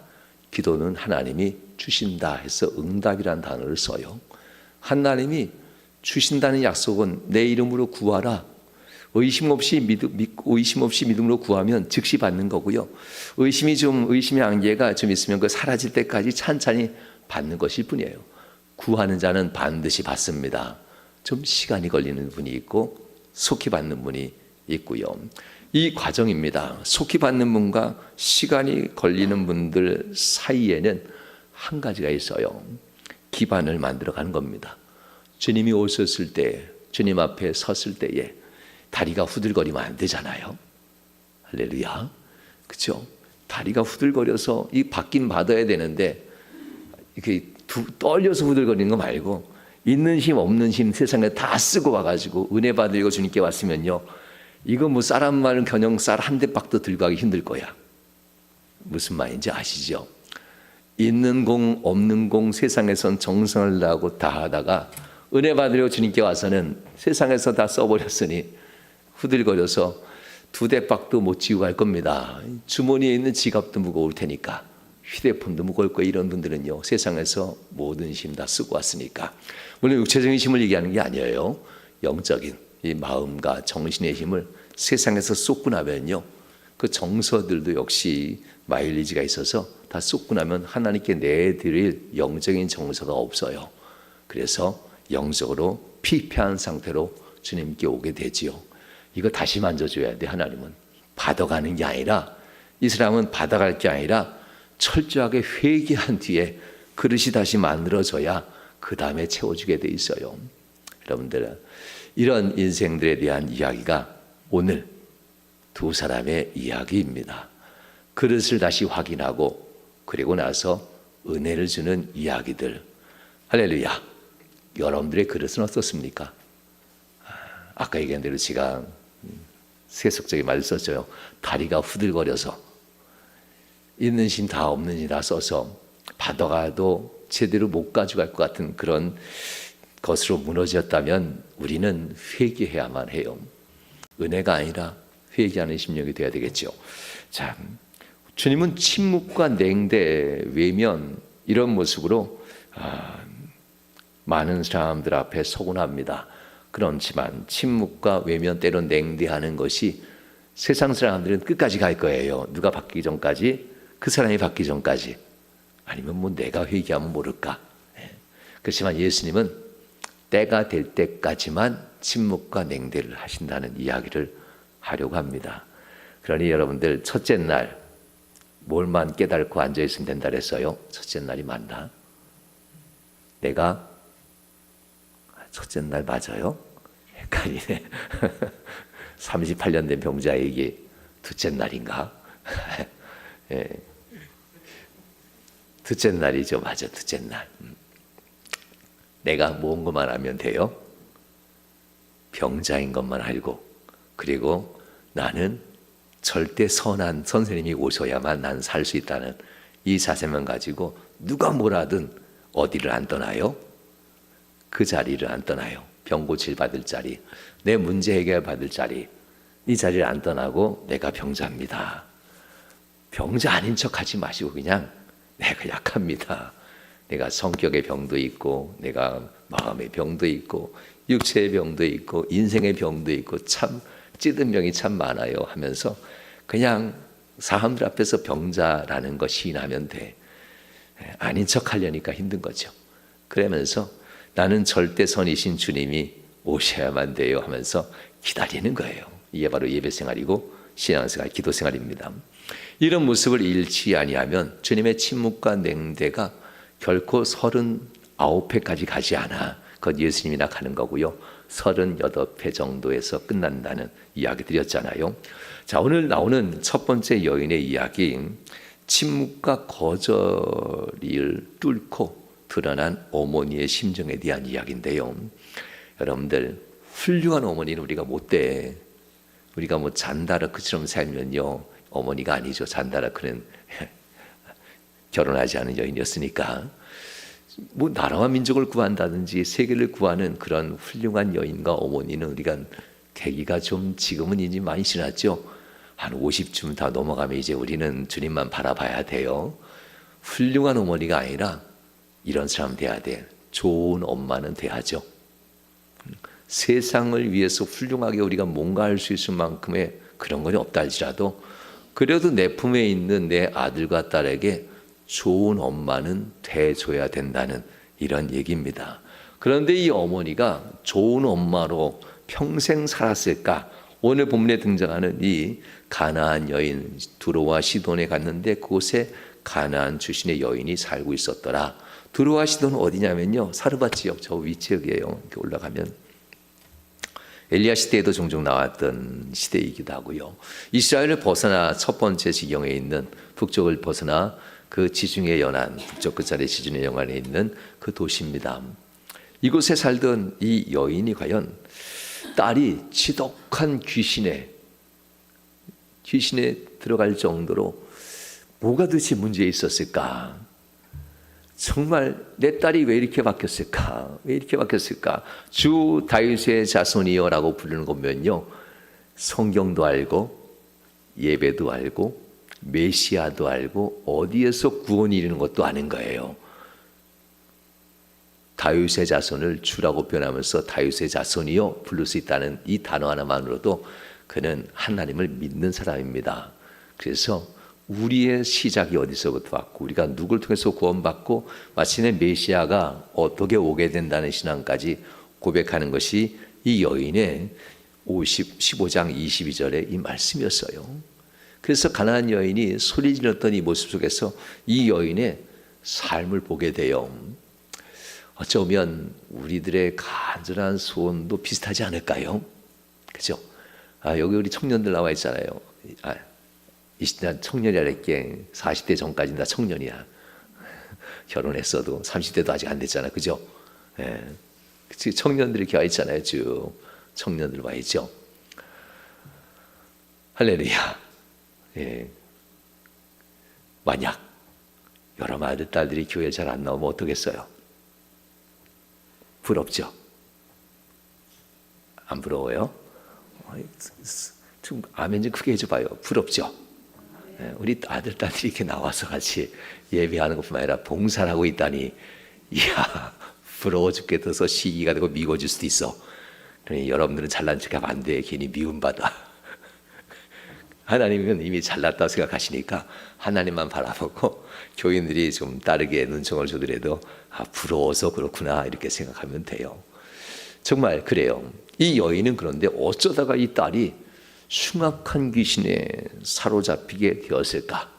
기도는 하나님이 주신다 해서 응답이라는 단어를 써요. 하나님이 주신다는 약속은 내 이름으로 구하라. 의심 없이 믿음으로 구하면 즉시 받는 거고요. 의심의 안개가 좀 있으면 그 사라질 때까지 찬찬히 받는 것일 뿐이에요. 구하는 자는 반드시 받습니다. 좀 시간이 걸리는 분이 있고 속히 받는 분이 있고요. 이 과정입니다. 속히 받는 분과 시간이 걸리는 분들 사이에는 한 가지가 있어요. 기반을 만들어가는 겁니다. 주님이 오셨을 때, 주님 앞에 섰을 때에 다리가 후들거리면 안 되잖아요. 할렐루야. 그렇죠? 다리가 후들거려서 이 받긴 받아야 되는데 이렇게 떨려서 후들거리는 거 말고 있는 힘 없는 힘 세상에 다 쓰고 와가지고 은혜 받으려고 주님께 왔으면요, 이거 뭐 쌀 한 마리 겨녕 쌀 한 대박도 들고 가기 힘들 거야. 무슨 말인지 아시죠? 있는 공 없는 공 세상에선 정성을 다하고 다 하다가 은혜 받으려고 주님께 와서는 세상에서 다 써버렸으니 후들거려서 두 대박도 못 지고 갈 겁니다. 주머니에 있는 지갑도 무거울 테니까, 휴대폰도 무거울 거예요. 이런 분들은요, 세상에서 모든 힘 다 쓰고 왔으니까. 물론 육체적인 힘을 얘기하는 게 아니에요. 영적인 이 마음과 정신의 힘을 세상에서 쏟고 나면요, 그 정서들도 역시 마일리지가 있어서 다 쏟고 나면 하나님께 내드릴 영적인 정서가 없어요. 그래서 영적으로 피폐한 상태로 주님께 오게 되지요. 이거 다시 만져줘야 돼. 하나님은 받아가는 게 아니라, 이 사람은 받아갈 게 아니라 철저하게 회개한 뒤에 그릇이 다시 만들어져야 그 다음에 채워주게 돼 있어요. 여러분들, 이런 인생들에 대한 이야기가 오늘 두 사람의 이야기입니다. 그릇을 다시 확인하고 그리고 나서 은혜를 주는 이야기들. 할렐루야. 여러분들의 그릇은 어떻습니까? 아까 얘기한 대로 제가 세속적인 말을 썼죠. 다리가 후들거려서 있는 힘 다 없는 힘 다 써서 받아가도 제대로 못 가져갈 것 같은 그런 것으로 무너졌다면 우리는 회개해야만 해요. 은혜가 아니라 회개하는 심령이 되어야 되겠죠. 자, 주님은 침묵과 냉대, 외면 이런 모습으로 많은 사람들 앞에 서곤 합니다. 그렇지만 침묵과 외면, 때론 냉대하는 것이 세상 사람들은 끝까지 갈 거예요. 누가 바뀌기 전까지, 그 사람이 바뀌기 전까지. 아니면 뭐 내가 회개하면 모를까. 그렇지만 예수님은 때가 될 때까지만 침묵과 냉대를 하신다는 이야기를 하려고 합니다. 그러니 여러분들, 첫째 날 뭘만 깨닫고 앉아있으면 된다 그랬어요. 첫째 날이 맞나? 내가 첫째 날 맞아요? 헷갈리네. 38년 된 병자에게 둘째 날인가? 예. 둘째 날이죠. 맞아, 둘째 날. 내가 모은 것만 하면 돼요. 병자인 것만 알고, 그리고 나는 절대 선한 선생님이 오셔야만 난 살 수 있다는 이 자세만 가지고 누가 뭐라든 어디를 안 떠나요? 그 자리를 안 떠나요. 병 고칠 받을 자리, 내 문제 해결 받을 자리, 이 자리를 안 떠나고 내가 병자입니다. 병자 아닌 척 하지 마시고 그냥 내가 약합니다. 내가 성격의 병도 있고, 내가 마음의 병도 있고, 육체의 병도 있고, 인생의 병도 있고, 참 찌든 병이 참 많아요 하면서 그냥 사람들 앞에서 병자라는 거 시인하면 돼. 아닌 척 하려니까 힘든 거죠. 그러면서 나는 절대 선이신 주님이 오셔야만 돼요 하면서 기다리는 거예요. 이게 바로 예배생활이고 신앙생활, 기도생활입니다. 이런 모습을 잃지 아니하면 주님의 침묵과 냉대가 결코 39회까지 가지 않아. 그건 예수님이나 가는 거고요. 38회 정도에서 끝난다는 이야기 드렸잖아요. 자, 오늘 나오는 첫 번째 여인의 이야기, 침묵과 거절을 뚫고 드러난 어머니의 심정에 대한 이야기인데요. 여러분들, 훌륭한 어머니는 우리가 못 돼. 우리가 뭐 잔다르크처럼 살면요, 어머니가 아니죠. 잔다르크는 결혼하지 않은 여인이었으니까. 뭐 나라와 민족을 구한다든지 세계를 구하는 그런 훌륭한 여인과 어머니는 우리가 계기가 좀 지금은 이제 많이 지났죠. 한 50쯤 다 넘어가면 이제 우리는 주님만 바라봐야 돼요. 훌륭한 어머니가 아니라 이런 사람 돼야 돼. 좋은 엄마는 돼야죠. 세상을 위해서 훌륭하게 우리가 뭔가 할 수 있을 만큼의 그런 건 없다 할지라도 그래도 내 품에 있는 내 아들과 딸에게 좋은 엄마는 돼줘야 된다는 이런 얘기입니다. 그런데 이 어머니가 좋은 엄마로 평생 살았을까? 오늘 본문에 등장하는 이 가나안 여인 두로와 시돈에 갔는데 그곳에 가나안 출신의 여인이 살고 있었더라. 두로와 시돈은 어디냐면요, 사르밧 지역 저 위지역이에요. 이렇게 올라가면 엘리야 시대에도 종종 나왔던 시대이기도 하고요. 이스라엘을 벗어나 첫 번째 지경에 있는 북쪽을 벗어나 그 지중해 연안, 북쪽 끝자리 지중해 연안에 있는 그 도시입니다. 이곳에 살던 이 여인이 과연 딸이 지독한 귀신에 들어갈 정도로 뭐가 도대체 문제 있었을까? 정말 내 딸이 왜 이렇게 바뀌었을까? 왜 이렇게 바뀌었을까? 주 다윗의 자손이여 라고 부르는 거면요, 성경도 알고 예배도 알고 메시아도 알고 어디에서 구원이 이르는 것도 아는 거예요. 다윗의 자손을 주라고 표현하면서 다윗의 자손이요 부를 수 있다는 이 단어 하나만으로도 그는 하나님을 믿는 사람입니다. 그래서 우리의 시작이 어디서부터 왔고 우리가 누굴 통해서 구원받고 마침내 메시아가 어떻게 오게 된다는 신앙까지 고백하는 것이 이 여인의 15장 22절의 이 말씀이었어요. 그래서 가나안 여인이 소리 질렀던 이 모습 속에서 이 여인의 삶을 보게 돼요. 어쩌면 우리들의 간절한 소원도 비슷하지 않을까요? 그죠? 여기 우리 청년들 나와 있잖아요. 20대 청년이랄게 40대 전까지는 다 청년이야. 결혼했어도 30대도 아직 안 됐잖아. 그죠? 예. 청년들이 이렇게 와 있잖아요. 쭉 청년들 와 있죠. 할렐루야. 예. 만약 여러 아들 딸들이 교회 잘 안 나오면 어떻겠어요? 부럽죠? 안 부러워요? 좀 아멘 좀 크게 해줘봐요. 부럽죠? 우리 아들 딸들이 이렇게 나와서 같이 예배하는 것뿐만 아니라 봉사를 하고 있다니, 이야, 부러워 죽겠어서 시기가 되고 미워질 수도 있어. 그러니 여러분들은 잘난 척하면 안 돼. 괜히 미움받아. 하나님은 이미 잘났다고 생각하시니까 하나님만 바라보고 교인들이 좀 다르게 눈총을 주더라도 부러워서 그렇구나 이렇게 생각하면 돼요. 정말 그래요. 이 여인은 그런데 어쩌다가 이 딸이 흉악한 귀신에 사로잡히게 되었을까?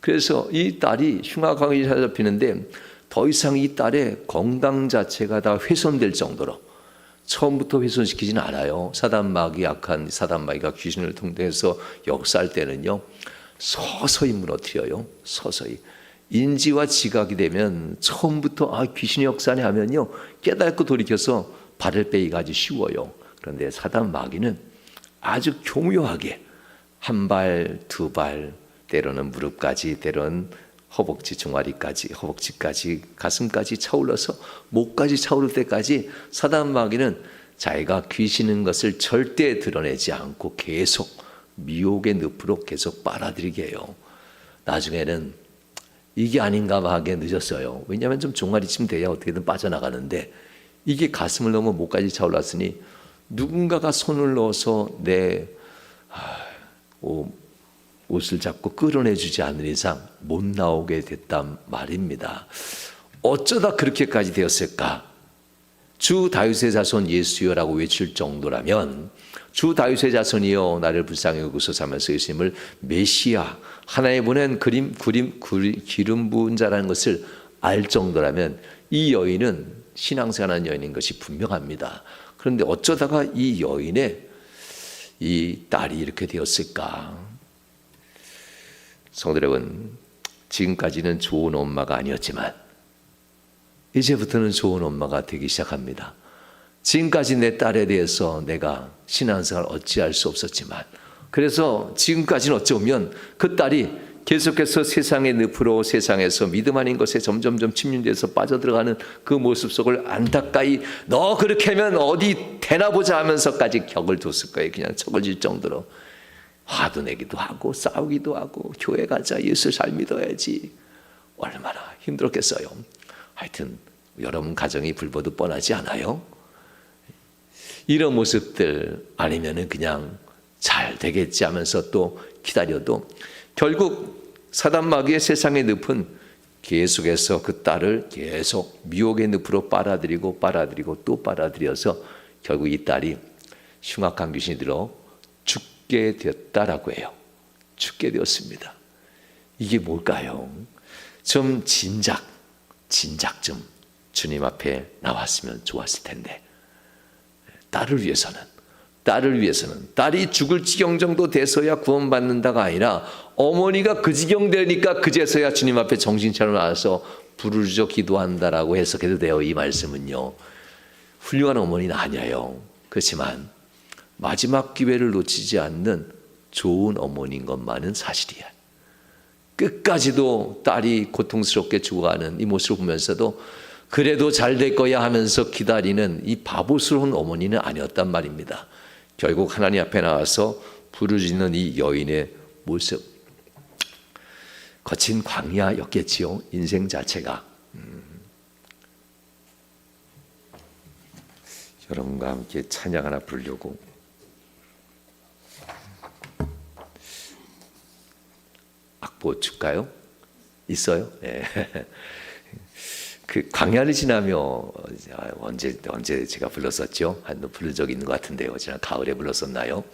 그래서 이 딸이 흉악한 귀신에 사로잡히는데 더 이상 이 딸의 건강 자체가 다 훼손될 정도로, 처음부터 훼손시키지는 않아요. 사단마귀, 약한 사단마귀가 귀신을 통해서 역사할 때는요, 서서히 무너뜨려요. 서서히. 인지와 지각이 되면 처음부터 귀신의 역사네 하면요, 깨닫고 돌이켜서 발을 빼기가 아주 쉬워요. 그런데 사단마귀는 아주 교묘하게 한 발, 두 발, 때로는 무릎까지, 때로는 허벅지 종아리까지, 허벅지까지, 가슴까지 차올라서 목까지 차오를 때까지 사단마귀는 자기가 귀신인 것을 절대 드러내지 않고 계속 미혹의 늪으로 계속 빨아들이게 해요. 나중에는 이게 아닌가 하게 늦었어요. 왜냐하면 좀 종아리쯤 돼야 어떻게든 빠져나가는데 이게 가슴을 넘어 목까지 차올랐으니 누군가가 손을 넣어서 내 옷을 잡고 끌어내주지 않는 이상 못 나오게 됐단 말입니다. 어쩌다 그렇게까지 되었을까? 주 다윗의 자손 예수여라고 외칠 정도라면, 주 다윗의 자손이여 나를 불쌍히 여기소서 하면서 예수님을 메시아, 하나님 보낸 기름 부은 자라는 것을 알 정도라면 이 여인은 신앙생활하는 여인인 것이 분명합니다. 그런데 어쩌다가 이 여인의 이 딸이 이렇게 되었을까? 성도 여러분, 지금까지는 좋은 엄마가 아니었지만 이제부터는 좋은 엄마가 되기 시작합니다. 지금까지 내 딸에 대해서 내가 신앙생활 어찌할 수 없었지만, 그래서 지금까지는 어쩌면 그 딸이 계속해서 세상의 늪으로, 세상에서 믿음 아닌 것에 점점점 침륜돼서 빠져들어가는 그 모습 속을 안타까이 너 그렇게 하면 어디 되나 보자 하면서까지 격을 뒀을 거예요. 그냥 척을 질 정도로 화도 내기도 하고 싸우기도 하고 교회 가자, 예수 잘 믿어야지, 얼마나 힘들었겠어요. 하여튼 여러분 가정이 불보듯 뻔하지 않아요? 이런 모습들 아니면은 그냥 잘 되겠지 하면서 또 기다려도 결국 사단 마귀의 세상의 늪은 계속해서 그 딸을 계속 미혹의 늪으로 빨아들이고 또 빨아들여서 결국 이 딸이 흉악한 귀신이 들어 죽게 되었다라고 해요. 죽게 되었습니다. 이게 뭘까요? 좀 진작 좀 주님 앞에 나왔으면 좋았을 텐데, 딸을 위해서는 딸이 죽을 지경 정도 돼서야 구원받는다가 아니라 어머니가 그 지경 되니까 그제서야 주님 앞에 정신 차려 나와서 부르짖어 기도한다라고 해석해도 돼요. 이 말씀은요, 훌륭한 어머니는 아니에요. 그렇지만 마지막 기회를 놓치지 않는 좋은 어머니인 것만은 사실이야. 끝까지도 딸이 고통스럽게 죽어가는 이 모습을 보면서도 그래도 잘 될 거야 하면서 기다리는 이 바보스러운 어머니는 아니었단 말입니다. 결국 하나님 앞에 나와서 부르짖는 이 여인의 모습, 거친 광야였겠지요. 인생 자체가. 여러분과 함께 찬양 하나 부르려고 악보 줄까요? 있어요? 네. 그 광야를 지나며 언제 제가 불렀었죠? 한 번 부른 적 있는 것 같은데요. 지난 가을에 불렀었나요?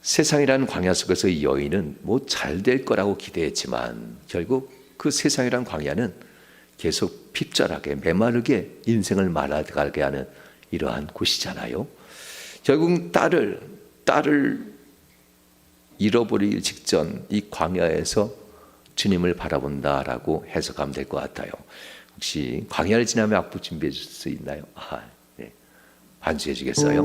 세상이라는 광야 속에서 이 여인은 뭐 잘 될 거라고 기대했지만 결국 그 세상이라는 광야는 계속 핍절하게 메마르게 인생을 말아가게 하는 이러한 곳이잖아요. 결국 딸을 잃어버릴 직전 이 광야에서 주님을 바라본다라고 해석하면 될 것 같아요. 혹시 광야를 지나며 악보 준비해 줄 수 있나요? 네. 반주해 주겠어요?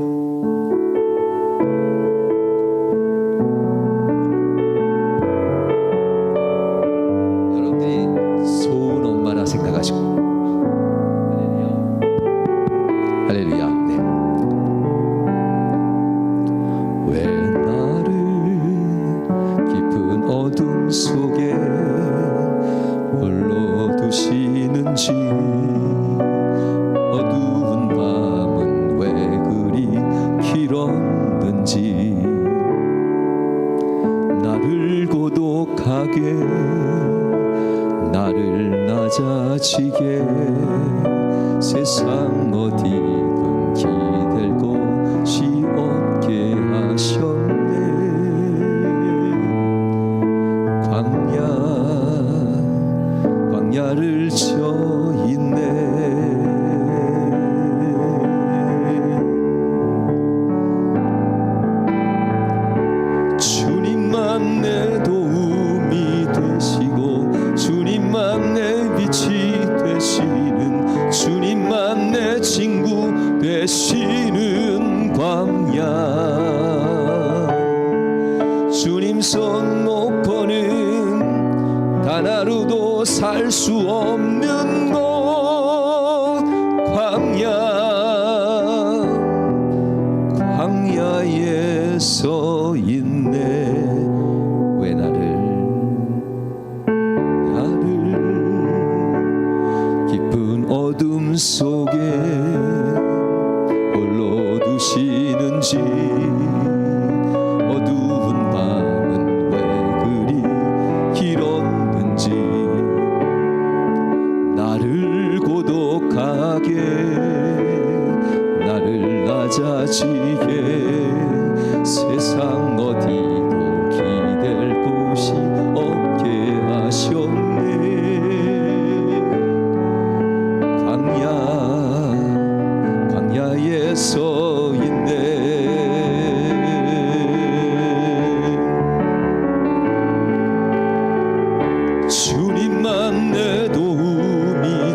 여러분들이 좋은 엄마라 생각하시고, 할렐루야. 네. 왜 나를 깊은 어둠 속에 홀로 두시는지, 어두운 밤은 왜 그리 길었는지, 나를 고독하게 나를 낮아지게 세상 어디든 기댈 곳이 없게 하셨네. 광야를 저 있네. 주님만 내 도움이 되시고 주님만 내 빛이 되시는, 주님만 내 친구 되시는 광야, 주님 손 놓고는 단 하루도 살 수 없는 곳, 광야에 서 있네. 왜 나를 깊은 어둠 속에 홀로 두시는지, 어두운 밤은 왜 그리 길었는지, 나를 고독하게 나를 낮아지게 세상 어디도 기댈 곳이 없게 하셨네. 광야에 서 있네. 주님만 내 도움이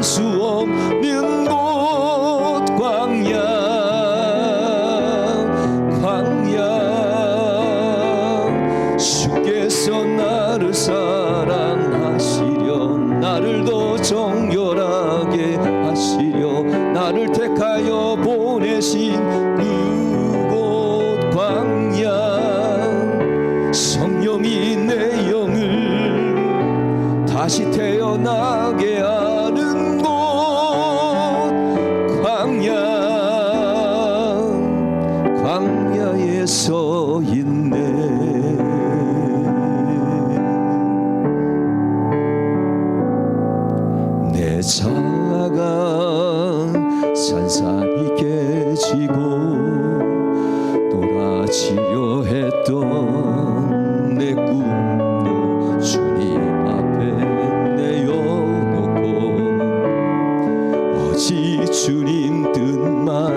갈 수 없는 곳 광야 주께서 나를 사랑하시려 나를 더 정결하게 하시려 나를 택하여 보내신 그곳 광야 성령이 내 영을 다시 태어나게 하는 곳 광야에 서 있네. 내 자아가 산산이 깨지고 돌아지려 했던 내 꿈도 주님 앞에 내어놓고 오직 주님 뜻만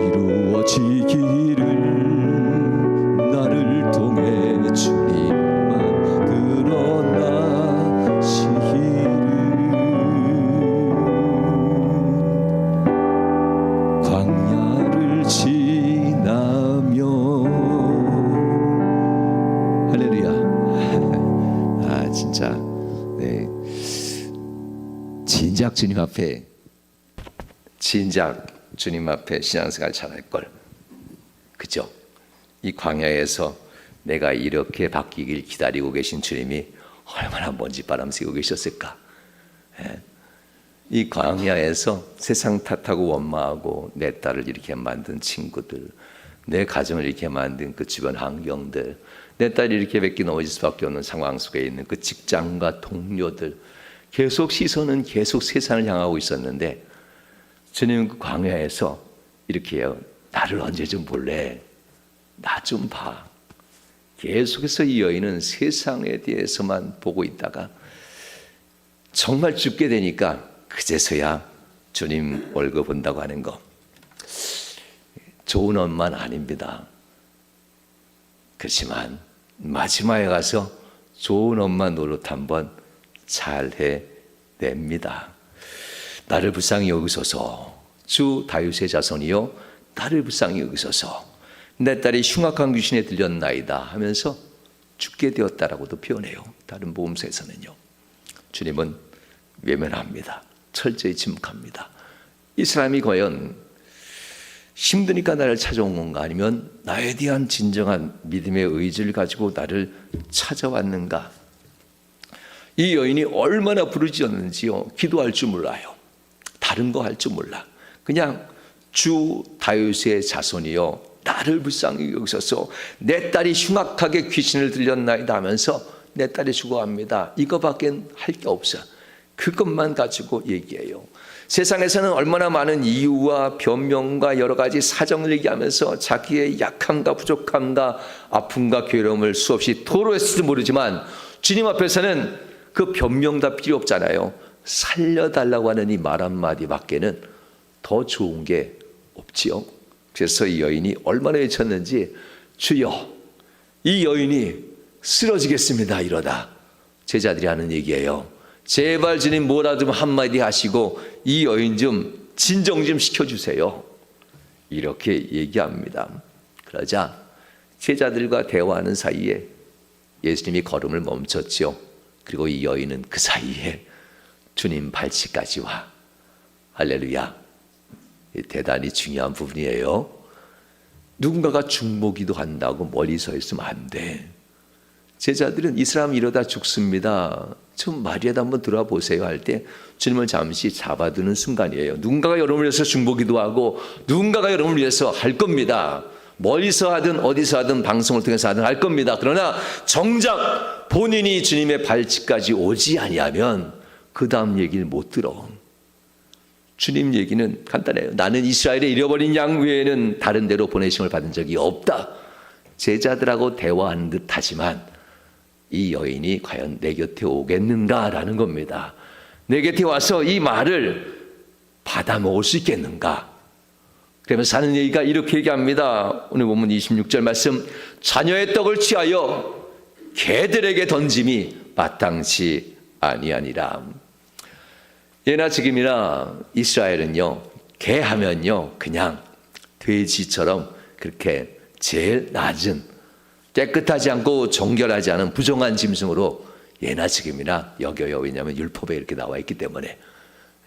이루어지기를 나를 통해 주님만 드러나시기를 광야를 지나며 할렐루야. 아 진짜 네. 진작 주님 앞에 신앙생활 잘할 걸. 그죠? 이 광야에서 내가 이렇게 바뀌길 기다리고 계신 주님이 얼마나 먼지 바람 쐬고 계셨을까? 예. 이 광야에서 세상 탓하고 원망하고 내 딸을 이렇게 만든 친구들, 내 가정을 이렇게 만든 그 주변 환경들, 내 딸이 이렇게 뺏기 넘어질 수밖에 없는 상황 속에 있는 그 직장과 동료들, 계속 시선은 계속 세상을 향하고 있었는데 주님은 그 광야에서 이렇게 해요. 나를 언제 좀 볼래? 나 좀 봐. 계속해서 이 여인은 세상에 대해서만 보고 있다가 정말 죽게 되니까 그제서야 주님 월급 본다고 하는 거. 좋은 엄마는 아닙니다. 그렇지만 마지막에 가서 좋은 엄마 노릇 한번 잘 해냅니다. 나를 불쌍히 여기소서. 주 다윗의 자손이요 나를 불쌍히 여기소서. 내 딸이 흉악한 귀신에 들렸나이다 하면서 죽게 되었다라고도 표현해요. 다른 복음서에서는요. 주님은 외면합니다. 철저히 침묵합니다. 이 사람이 과연 힘드니까 나를 찾아온 건가, 아니면 나에 대한 진정한 믿음의 의지를 가지고 나를 찾아왔는가? 이 여인이 얼마나 부르짖었는지요. 기도할 줄 몰라요. 다른 거 할 줄 몰라. 그냥 주 다윗의 자손이요 나를 불쌍히 여기소서. 내 딸이 흉악하게 귀신을 들렸나이다 하면서 내 딸이 죽어갑니다. 이거밖에 할 게 없어. 그것만 가지고 얘기해요. 세상에서는 얼마나 많은 이유와 변명과 여러 가지 사정을 얘기하면서 자기의 약함과 부족함과 아픔과 괴로움을 수없이 토로했을지 모르지만 주님 앞에서는 그 변명 다 필요 없잖아요. 살려달라고 하는 이 말 한마디 밖에는 더 좋은 게 없지요. 그래서 이 여인이 얼마나 외쳤는지, 주여 이 여인이 쓰러지겠습니다 이러다. 제자들이 하는 얘기예요. 제발 주님 뭐라도 한마디 하시고 이 여인 좀 진정 좀 시켜주세요. 이렇게 얘기합니다. 그러자 제자들과 대화하는 사이에 예수님이 걸음을 멈췄죠. 그리고 이 여인은 그 사이에 주님 발치까지 와. 할렐루야. 대단히 중요한 부분이에요. 누군가가 중보기도 한다고 멀리 서 있으면 안 돼. 제자들은 이 사람 이러다 죽습니다. 좀 마리아도 한번 들어와 보세요 할 때 주님을 잠시 잡아두는 순간이에요. 누군가가 여러분을 위해서 중보기도 하고 누군가가 여러분을 위해서 할 겁니다. 멀리서 하든 어디서 하든 방송을 통해서 하든 할 겁니다. 그러나 정작 본인이 주님의 발치까지 오지 아니하면 그 다음 얘기를 못 들어. 주님 얘기는 간단해요. 나는 이스라엘의 잃어버린 양 외에는 다른 데로 보내심을 받은 적이 없다. 제자들하고 대화하는 듯 하지만 이 여인이 과연 내 곁에 오겠는가라는 겁니다. 내 곁에 와서 이 말을 받아 먹을 수 있겠는가? 그러면서 하는 얘기가 이렇게 얘기합니다. 오늘 본문 26절 말씀. 자녀의 떡을 취하여 개들에게 던짐이 마땅치 아니하니라. 예나 지금이나 이스라엘은요, 개 하면요, 그냥 돼지처럼 그렇게 제일 낮은, 깨끗하지 않고 정결하지 않은 부정한 짐승으로 예나 지금이나 여겨요. 왜냐하면 율법에 이렇게 나와 있기 때문에.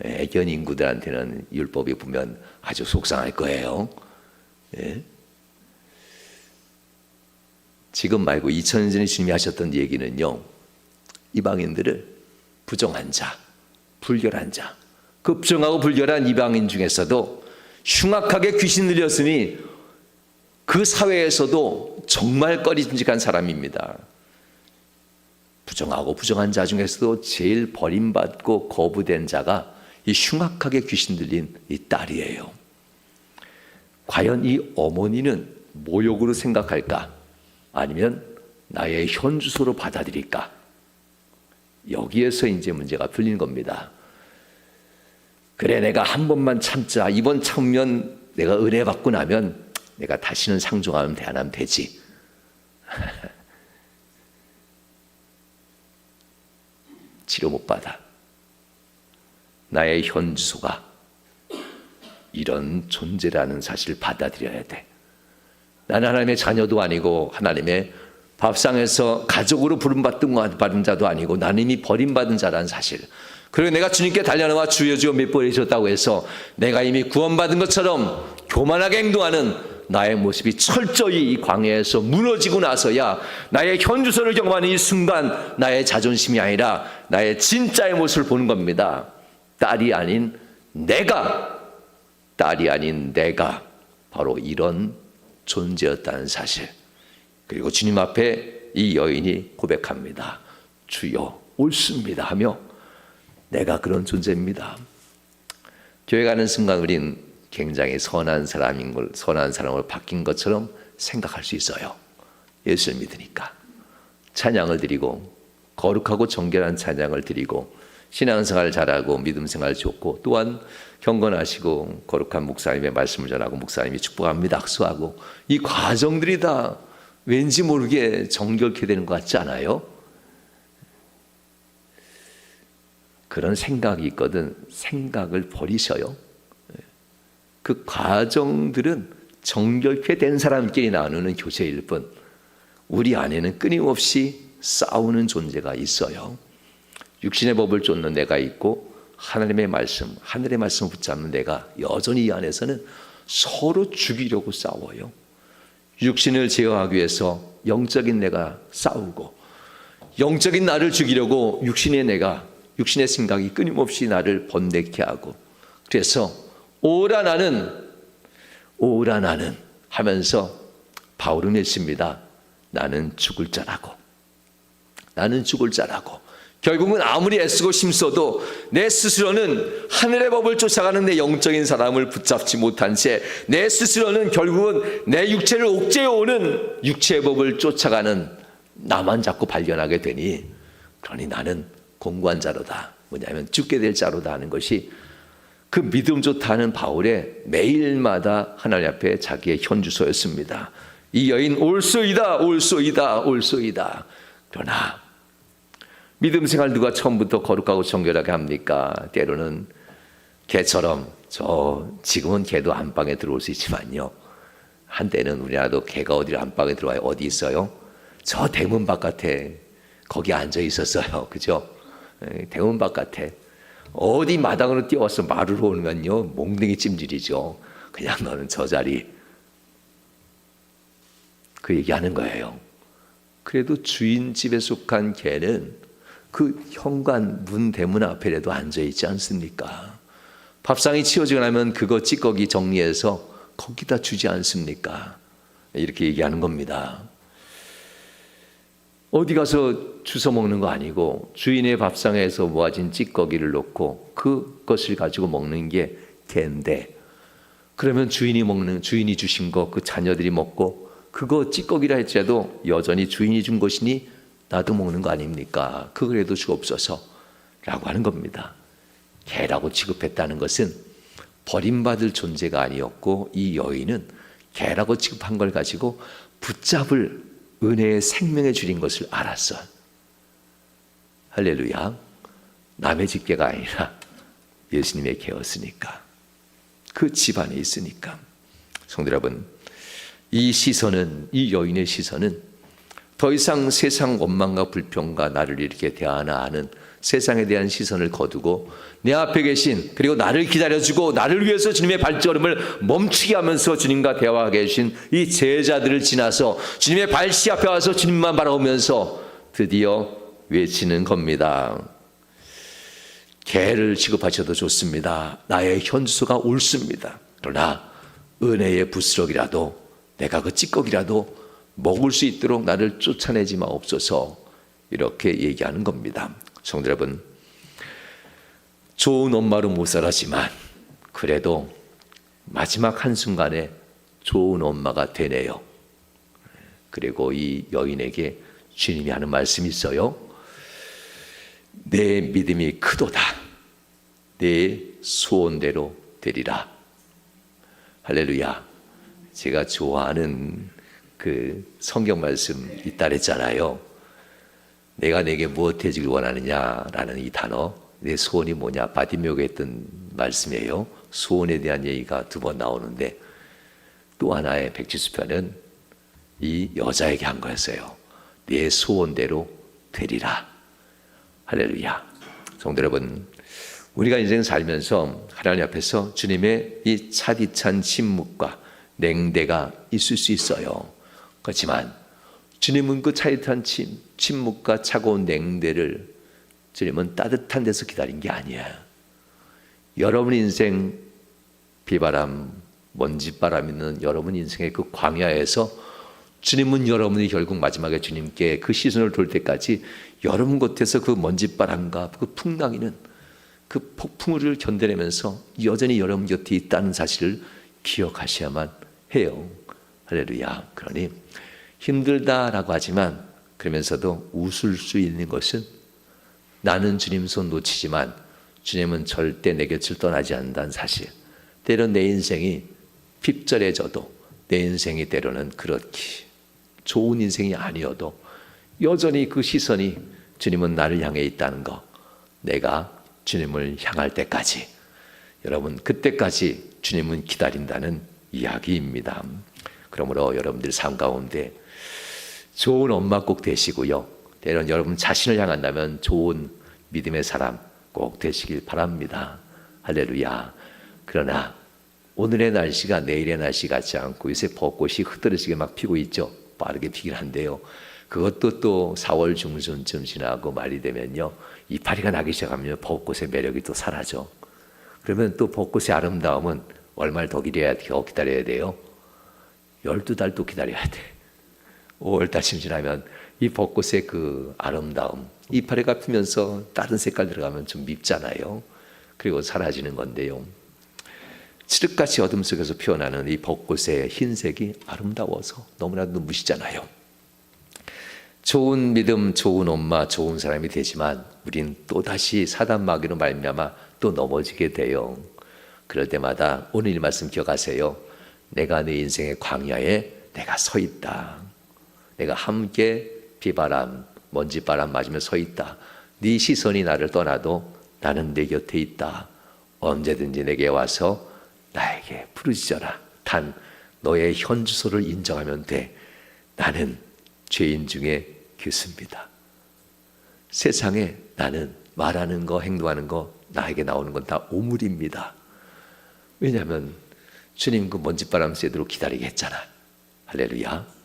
애견 인구들한테는 율법이 보면 아주 속상할 거예요. 예? 지금 말고 2000년 전에 주님이 하셨던 얘기는요, 이방인들을 부정한 자, 불결한 자, 그 부정하고 불결한 이방인 중에서도 흉악하게 귀신 들렸으니 그 사회에서도 정말 꺼림직한 사람입니다. 부정하고 부정한 자 중에서도 제일 버림받고 거부된 자가 이 흉악하게 귀신 들린 이 딸이에요. 과연 이 어머니는 모욕으로 생각할까? 아니면 나의 현주소로 받아들일까? 여기에서 이제 문제가 풀리는 겁니다. 그래, 내가 한 번만 참자. 이번 참으면 내가 은혜 받고 나면 내가 다시는 상종하면 안 하면 되지. 치료 못 받아. 나의 현주소가 이런 존재라는 사실을 받아들여야 돼. 나는 하나님의 자녀도 아니고 하나님의 밥상에서 가족으로 부름받은 자도 아니고 나는 이미 버림받은 자라는 사실. 그리고 내가 주님께 달려나와 주여 주여 몇 번 해주셨다고 해서 내가 이미 구원받은 것처럼 교만하게 행동하는 나의 모습이 철저히 이 광야에서 무너지고 나서야 나의 현주소를 경험하는 이 순간 나의 자존심이 아니라 나의 진짜의 모습을 보는 겁니다. 딸이 아닌 내가 바로 이런 존재였다는 사실. 그리고 주님 앞에 이 여인이 고백합니다. 주여 옳습니다 하며 내가 그런 존재입니다. 교회 가는 순간 우린 굉장히 선한 사람으로 바뀐 것처럼 생각할 수 있어요. 예수를 믿으니까. 찬양을 드리고 거룩하고 정결한 찬양을 드리고 신앙생활 잘하고 믿음생활 좋고 또한 경건하시고 거룩한 목사님의 말씀을 전하고 목사님이 축복합니다 악수하고 이 과정들이 다 왠지 모르게 정결케 되는 것 같지 않아요? 그런 생각이 있거든 생각을 버리셔요. 그 과정들은 정결케 된 사람끼리 나누는 교제일 뿐 우리 안에는 끊임없이 싸우는 존재가 있어요. 육신의 법을 쫓는 내가 있고 하나님의 말씀, 하늘의 말씀을 붙잡는 내가 여전히 이 안에서는 서로 죽이려고 싸워요. 육신을 제어하기 위해서 영적인 내가 싸우고 영적인 나를 죽이려고 육신의 생각이 끊임없이 나를 번뇌케 하고 그래서 오라 나는 하면서 바울은 했습니다. 나는 죽을 자라고 결국은 아무리 애쓰고 힘써도 내 스스로는 하늘의 법을 쫓아가는 내 영적인 사람을 붙잡지 못한 채 내 스스로는 결국은 내 육체를 옥죄어오는 육체의 법을 쫓아가는 나만 자꾸 발견하게 되니 그러니 나는 공고한 자로다. 뭐냐면 죽게 될 자로다 하는 것이 그 믿음 좋다 하는 바울의 매일마다 하나님 앞에 자기의 현주소였습니다. 이 여인 올소이다. 그러나 믿음 생활 누가 처음부터 거룩하고 정결하게 합니까? 때로는 개처럼 지금은 개도 안방에 들어올 수 있지만요. 한때는 우리나라도 개가 어디를 안방에 들어와요? 어디 있어요? 저 대문 바깥에 거기 앉아 있었어요. 그죠? 대문 바깥에 어디 마당으로 뛰어와서 마루로 오면요 몽둥이 찜질이죠. 그냥 너는 저 자리 그 얘기하는 거예요. 그래도 주인 집에 속한 개는 그 현관 문 대문 앞에라도 앉아있지 않습니까? 밥상이 치워지고 나면 그거 찌꺼기 정리해서 거기다 주지 않습니까? 이렇게 얘기하는 겁니다. 어디 가서 주워 먹는 거 아니고 주인의 밥상에서 모아진 찌꺼기를 놓고 그것을 가지고 먹는 게 개인데 그러면 주인이 주신 거 그 자녀들이 먹고 그거 찌꺼기라 할지라도 여전히 주인이 준 것이니 나도 먹는 거 아닙니까? 그거라도 주옵소서 라고 하는 겁니다. 개라고 취급했다는 것은 버림받을 존재가 아니었고 이 여인은 개라고 취급한 걸 가지고 붙잡을 은혜의 생명의 줄인 것을 알았어. 할렐루야. 남의 집게가 아니라 예수님의 개였으니까. 그 집안에 있으니까. 성도 여러분, 이 시선은, 이 여인의 시선은 더 이상 세상 원망과 불평과 나를 이렇게 대하나 하는 세상에 대한 시선을 거두고 내 앞에 계신, 그리고 나를 기다려주고 나를 위해서 주님의 발걸음을 멈추게 하면서 주님과 대화하게 계신 이 제자들을 지나서 주님의 발시 앞에 와서 주님만 바라보면서 드디어 외치는 겁니다. 개를 취급하셔도 좋습니다. 나의 현수가 옳습니다. 그러나 은혜의 부스럭이라도, 내가 그 찌꺼기라도 먹을 수 있도록 나를 쫓아내지 마옵소서, 이렇게 얘기하는 겁니다. 성도 여러분, 좋은 엄마로 못 살았지만 그래도 마지막 한순간에 좋은 엄마가 되네요. 그리고 이 여인에게 주님이 하는 말씀이 있어요. 내 믿음이 크도다. 내 소원대로 되리라. 할렐루야. 제가 좋아하는 그 성경 말씀 있다 그랬잖아요. 내가 내게 무엇 해주길 원하느냐라는 이 단어, 내 소원이 뭐냐, 바디메오가 했던 말씀이에요. 소원에 대한 얘기가 2번 나오는데, 또 하나의 170편은 이 여자에게 한 거였어요. 내 소원대로 되리라. 할렐루야. 성도 여러분, 우리가 인생 살면서 하나님 앞에서 주님의 이 차디찬 침묵과 냉대가 있을 수 있어요. 그렇지만 주님은 그 차디찬 침묵과 차가운 냉대를 주님은 따뜻한 데서 기다린 게 아니야. 여러분 인생 비바람, 먼지바람 있는 여러분 인생의 그 광야에서 주님은 여러분이 결국 마지막에 주님께 그 시선을 돌 때까지 여러분 곁에서 그 먼지바람과 그 풍랑이는 그 폭풍우를 견뎌내면서 여전히 여러분 곁에 있다는 사실을 기억하셔야만 해요. 할렐루야. 그러니 힘들다라고 하지만 그러면서도 웃을 수 있는 것은, 나는 주님 손 놓치지만 주님은 절대 내 곁을 떠나지 않는다는 사실. 때론 내 인생이 핍절해져도, 내 인생이 때로는 그렇게 좋은 인생이 아니어도 여전히 그 시선이 주님은 나를 향해 있다는 거, 내가 주님을 향할 때까지, 여러분 그때까지 주님은 기다린다는 이야기입니다. 그러므로 여러분들 삶 가운데 좋은 엄마 꼭 되시고요, 때론 여러분 자신을 향한다면 좋은 믿음의 사람 꼭 되시길 바랍니다. 할렐루야. 그러나 오늘의 날씨가 내일의 날씨 같지 않고 요새 벚꽃이 흐드러지게 막 피고 있죠. 빠르게 피긴 한데요, 그것도 또 4월 중순쯤 지나고 말이 되면요, 이파리가 나기 시작하면 벚꽃의 매력이 또 사라져. 그러면 또 벚꽃의 아름다움은 얼마를 더 기다려야 돼요? 12달 또 기다려야 돼. 5월달쯤 지나면 이 벚꽃의 그 아름다움, 이파리가 피면서 다른 색깔 들어가면 좀 밉잖아요. 그리고 사라지는 건데요, 칠흑같이 어둠 속에서 피어나는 이 벚꽃의 흰색이 아름다워서 너무나도 눈부시잖아요. 좋은 믿음, 좋은 엄마, 좋은 사람이 되지만 우린 또다시 사단 마귀로 말미암아 또 넘어지게 돼요. 그럴 때마다 오늘 이 말씀 기억하세요. 내가 내 인생의 광야에 내가 서 있다. 내가 함께 비바람, 먼지바람 맞으며 서 있다. 네 시선이 나를 떠나도 나는 내 곁에 있다. 언제든지 내게 와서 나에게 부르짖어라. 단 너의 현주소를 인정하면 돼. 나는 죄인 중에 교수입니다. 세상에 나는 말하는 거, 행동하는 거, 나에게 나오는 건 다 오물입니다. 왜냐하면 주님 그 먼지바람 쐬도록 기다리게 했잖아. 할렐루야.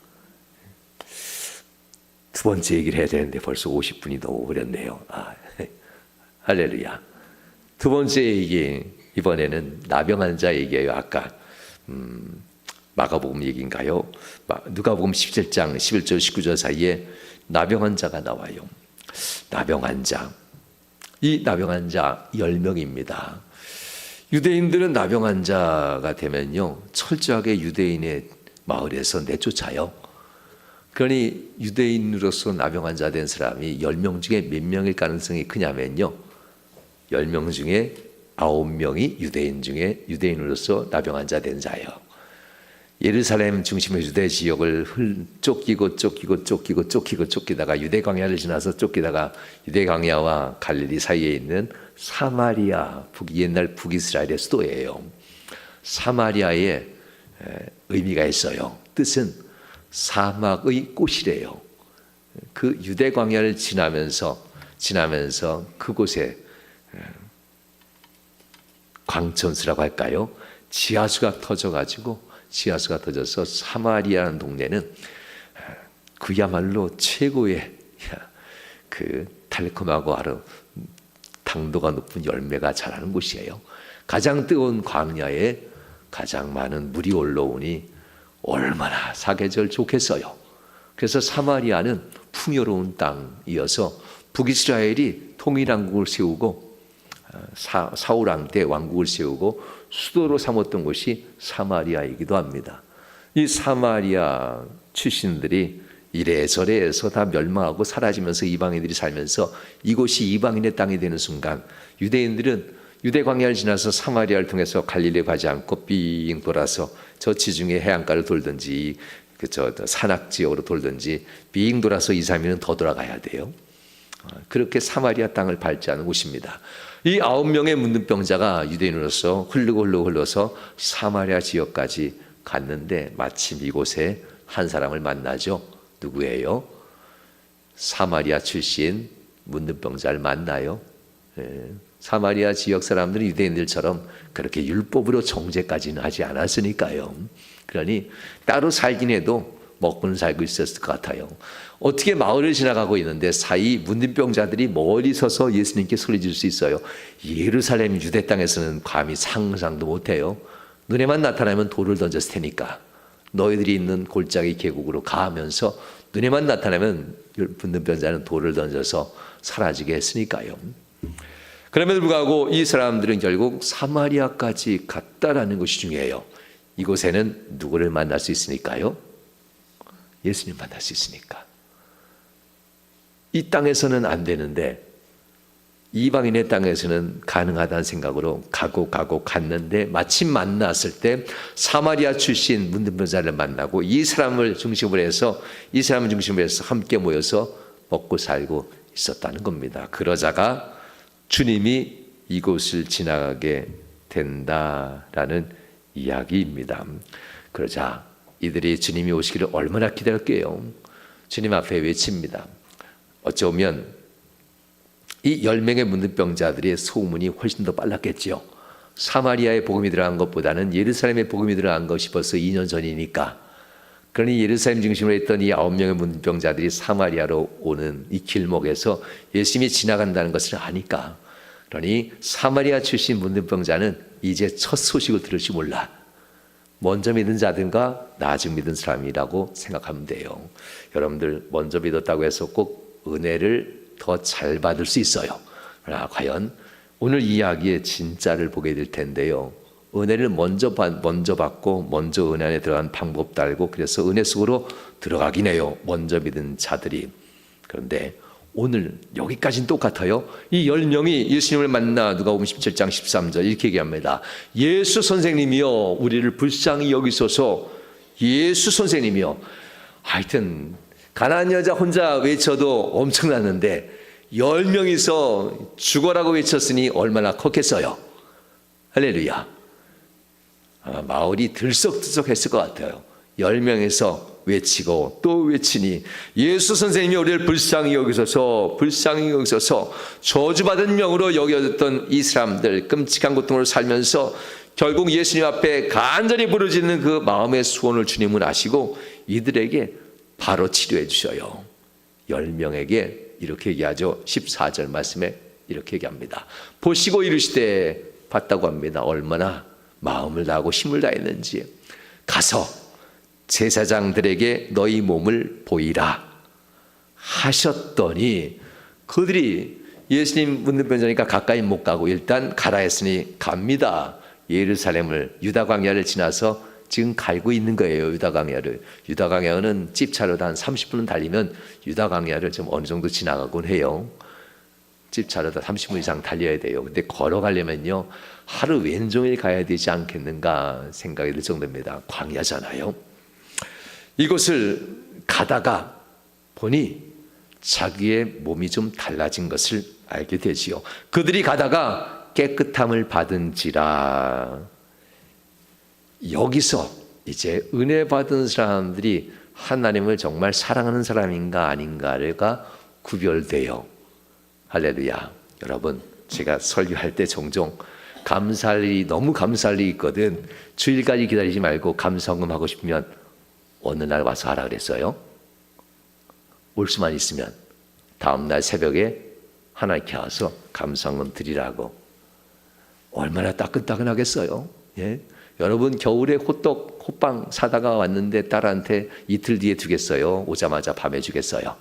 2번째 얘기를 해야 되는데 벌써 50분이 넘어버렸네요. 할렐루야. 2번째 얘기, 이번에는 나병한 자 얘기예요. 아까 마가복음 얘기인가요? 누가복음 17장 11절 19절 사이에 나병한 자가 나와요. 나병한 자, 이 나병한 자 10명입니다. 유대인들은 나병한 자가 되면요, 철저하게 유대인의 마을에서 내쫓아요. 그러니 유대인으로서 나병한 자 된 사람이 10명 중에 몇 명일 가능성이 크냐면요, 10명 중에 9명이 유대인 중에 유대인으로서 나병한 자 된 자예요. 예루살렘 중심의 유대 지역을 쫓기다가 유대 광야를 지나서 쫓기다가 유대 광야와 갈릴리 사이에 있는 사마리아, 옛날 북이스라엘의 수도예요. 사마리아에 의미가 있어요. 뜻은 사막의 꽃이래요. 그 유대 광야를 지나면서 그곳에 광천수라고 할까요? 지하수가 터져서 사마리아라는 동네는 그야말로 최고의 그 달콤하고 아주 당도가 높은 열매가 자라는 곳이에요. 가장 뜨거운 광야에 가장 많은 물이 올라오니 얼마나 사계절 좋겠어요. 그래서 사마리아는 풍요로운 땅이어서 북이스라엘이 통일왕국을 세우고 사울 왕 때 왕국을 세우고 수도로 삼았던 곳이 사마리아이기도 합니다. 이 사마리아 출신들이 이래저래해서 다 멸망하고 사라지면서 이방인들이 살면서 이곳이 이방인의 땅이 되는 순간 유대인들은 유대 광야를 지나서 사마리아를 통해서 갈릴리 가지 않고 빙 돌아서 저 지중해 해안가를 돌든지 저 산악 지역으로 돌든지 빙 돌아서 2, 3일은 더 돌아가야 돼요. 그렇게 사마리아 땅을 밟지 않은 곳입니다. 이 9명의 문둥병자가 유대인으로서 흘러서 사마리아 지역까지 갔는데 마침 이곳에 한 사람을 만나죠. 누구예요? 사마리아 출신 문둥병자를 만나요. 사마리아 지역 사람들은 유대인들처럼 그렇게 율법으로 정죄까지는 하지 않았으니까요. 그러니 따로 살긴 해도 먹고는 살고 있었을 것 같아요. 어떻게 마을을 지나가고 있는데 사이 문둥병자들이 멀리 서서 예수님께 소리질 수 있어요. 예루살렘 유대 땅에서는 감히 상상도 못해요. 눈에만 나타나면 돌을 던졌을 테니까 너희들이 있는 골짜기 계곡으로 가면서 눈에만 나타나면 문둥병자는 돌을 던져서 사라지게 했으니까요. 그럼에도 불구하고 이 사람들은 결국 사마리아까지 갔다라는 것이 중요해요. 이곳에는 누구를 만날 수 있으니까요? 예수님 만날 수 있으니까. 이 땅에서는 안 되는데 이방인의 땅에서는 가능하다는 생각으로 갔는데 마침 만났을 때 사마리아 출신 문둥병자를 만나고 이 사람을 중심으로 해서 함께 모여서 먹고 살고 있었다는 겁니다. 그러자가 주님이 이곳을 지나가게 된다라는 이야기입니다. 그러자 이들이 주님이 오시기를 얼마나 기다렸게요. 주님 앞에 외칩니다. 어쩌면 이 10명의 문둥병자들의 소문이 훨씬 더 빨랐겠죠. 사마리아에 복음이 들어간 것보다는 예루살렘에 복음이 들어간 것이 벌써 2년 전이니까. 그러니 예루살렘 중심으로 했던 이 9명의 문둥병자들이 사마리아로 오는 이 길목에서 예수님이 지나간다는 것을 아니까. 그러니 사마리아 출신 문둥병자는 이제 첫 소식을 들을지 몰라. 먼저 믿은 자든가 나중 믿은 사람이라고 생각하면 돼요. 여러분들 먼저 믿었다고 해서 꼭 은혜를 더 잘 받을 수 있어요. 그러나 과연 오늘 이야기의 진짜를 보게 될 텐데요. 은혜를 먼저 받고 먼저 은혜 안에 들어간 방법도 알고 그래서 은혜 속으로 들어가긴 해요. 먼저 믿은 자들이. 그런데 오늘 여기까지는 똑같아요. 이 10명이 예수님을 만나 누가복음 17장 13절 이렇게 얘기합니다. 예수 선생님이여 우리를 불쌍히 여기소서. 예수 선생님이여. 하여튼 가난한 여자 혼자 외쳐도 엄청났는데 10명이서 죽어라고 외쳤으니 얼마나 컸겠어요. 할렐루야. 마을이 들썩들썩했을 것 같아요. 10명에서 외치고 또 외치니 예수 선생님이 우리를 불쌍히 여기소서 저주받은 명으로 여겨졌던 이 사람들 끔찍한 고통으로 살면서 결국 예수님 앞에 간절히 부르짖는 그 마음의 소원을 주님은 아시고 이들에게 바로 치료해 주셔요. 10명에게 이렇게 얘기하죠. 14절 말씀에 이렇게 얘기합니다. 보시고 이르시되 봤다고 합니다. 얼마나 마음을 다하고 힘을 다했는지. 가서 제사장들에게 너희 몸을 보이라 하셨더니 그들이 예수님 문둥병자니까 가까이 못 가고 일단 가라 했으니 갑니다. 예루살렘을 유다 광야를 지나서 지금 갈고 있는 거예요. 유다 광야를. 유다 광야는 집차로 한 30분은 달리면 유다 광야를 좀 어느 정도 지나가곤 해요. 집 자르다 30분 이상 달려야 돼요. 근데 걸어가려면요 하루 왼종일 가야 되지 않겠는가 생각이 들 정도입니다. 광야잖아요. 이곳을 가다가 보니 자기의 몸이 좀 달라진 것을 알게 되지요. 그들이 가다가 깨끗함을 받은지라. 여기서 이제 은혜 받은 사람들이 하나님을 정말 사랑하는 사람인가 아닌가가 구별돼요. 할렐루야. 여러분, 제가 설교할 때 종종 감사할 일이, 너무 감사할 일이 있거든. 주일까지 기다리지 말고 감사헌금 하고 싶으면 어느 날 와서 하라 그랬어요. 올 수만 있으면 다음날 새벽에 하나님께 와서 감사헌금 드리라고. 얼마나 따끈따끈하겠어요. 예? 여러분, 겨울에 호빵 사다가 왔는데 딸한테 이틀 뒤에 주겠어요? 오자마자 밤에 주겠어요?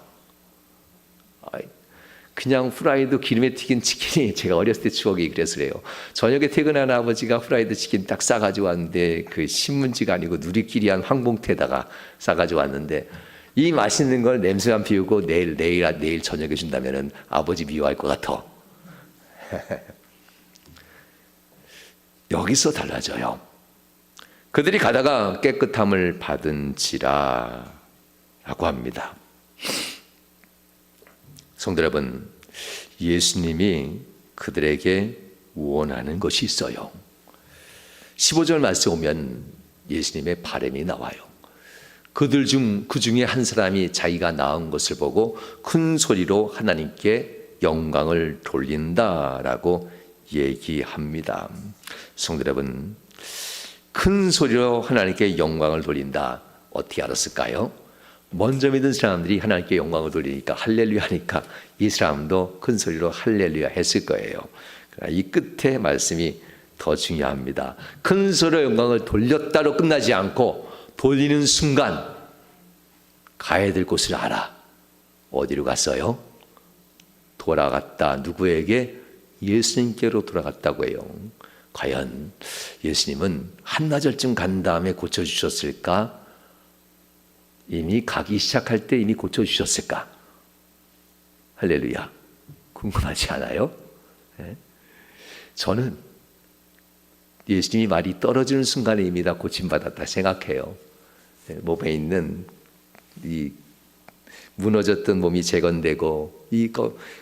그냥 후라이드 기름에 튀긴 치킨이, 제가 어렸을 때 추억이 그래서 그래요. 저녁에 퇴근한 아버지가 후라이드 치킨 딱 싸가지고 왔는데 그 신문지가 아니고 누리끼리한 황봉투에다가 싸가지고 왔는데 이 맛있는 걸 냄새만 피우고 내일 저녁에 준다면은 아버지 미워할 것 같아. 여기서 달라져요. 그들이 가다가 깨끗함을 받은지라 라고 합니다. 성도 여러분, 예수님이 그들에게 원하는 것이 있어요. 15절 말씀 오면 예수님의 바람이 나와요. 그들 중 그 중에 한 사람이 자기가 낳은 것을 보고 큰 소리로 하나님께 영광을 돌린다라고 얘기합니다. 성도 여러분, 큰 소리로 하나님께 영광을 돌린다. 어떻게 알았을까요? 먼저 믿은 사람들이 하나님께 영광을 돌리니까 할렐루야 하니까 이 사람도 큰 소리로 할렐루야 했을 거예요. 이 끝에 말씀이 더 중요합니다. 큰 소리로 영광을 돌렸다로 끝나지 않고 돌리는 순간 가야 될 곳을 알아. 어디로 갔어요? 돌아갔다. 누구에게? 예수님께로 돌아갔다고 해요. 과연 예수님은 한나절쯤 간 다음에 고쳐주셨을까? 이미 가기 시작할 때 이미 고쳐주셨을까? 할렐루야. 궁금하지 않아요? 네? 저는 예수님이 말이 떨어지는 순간에 이미 다 고침받았다 생각해요. 네, 몸에 있는 이 무너졌던 몸이 재건되고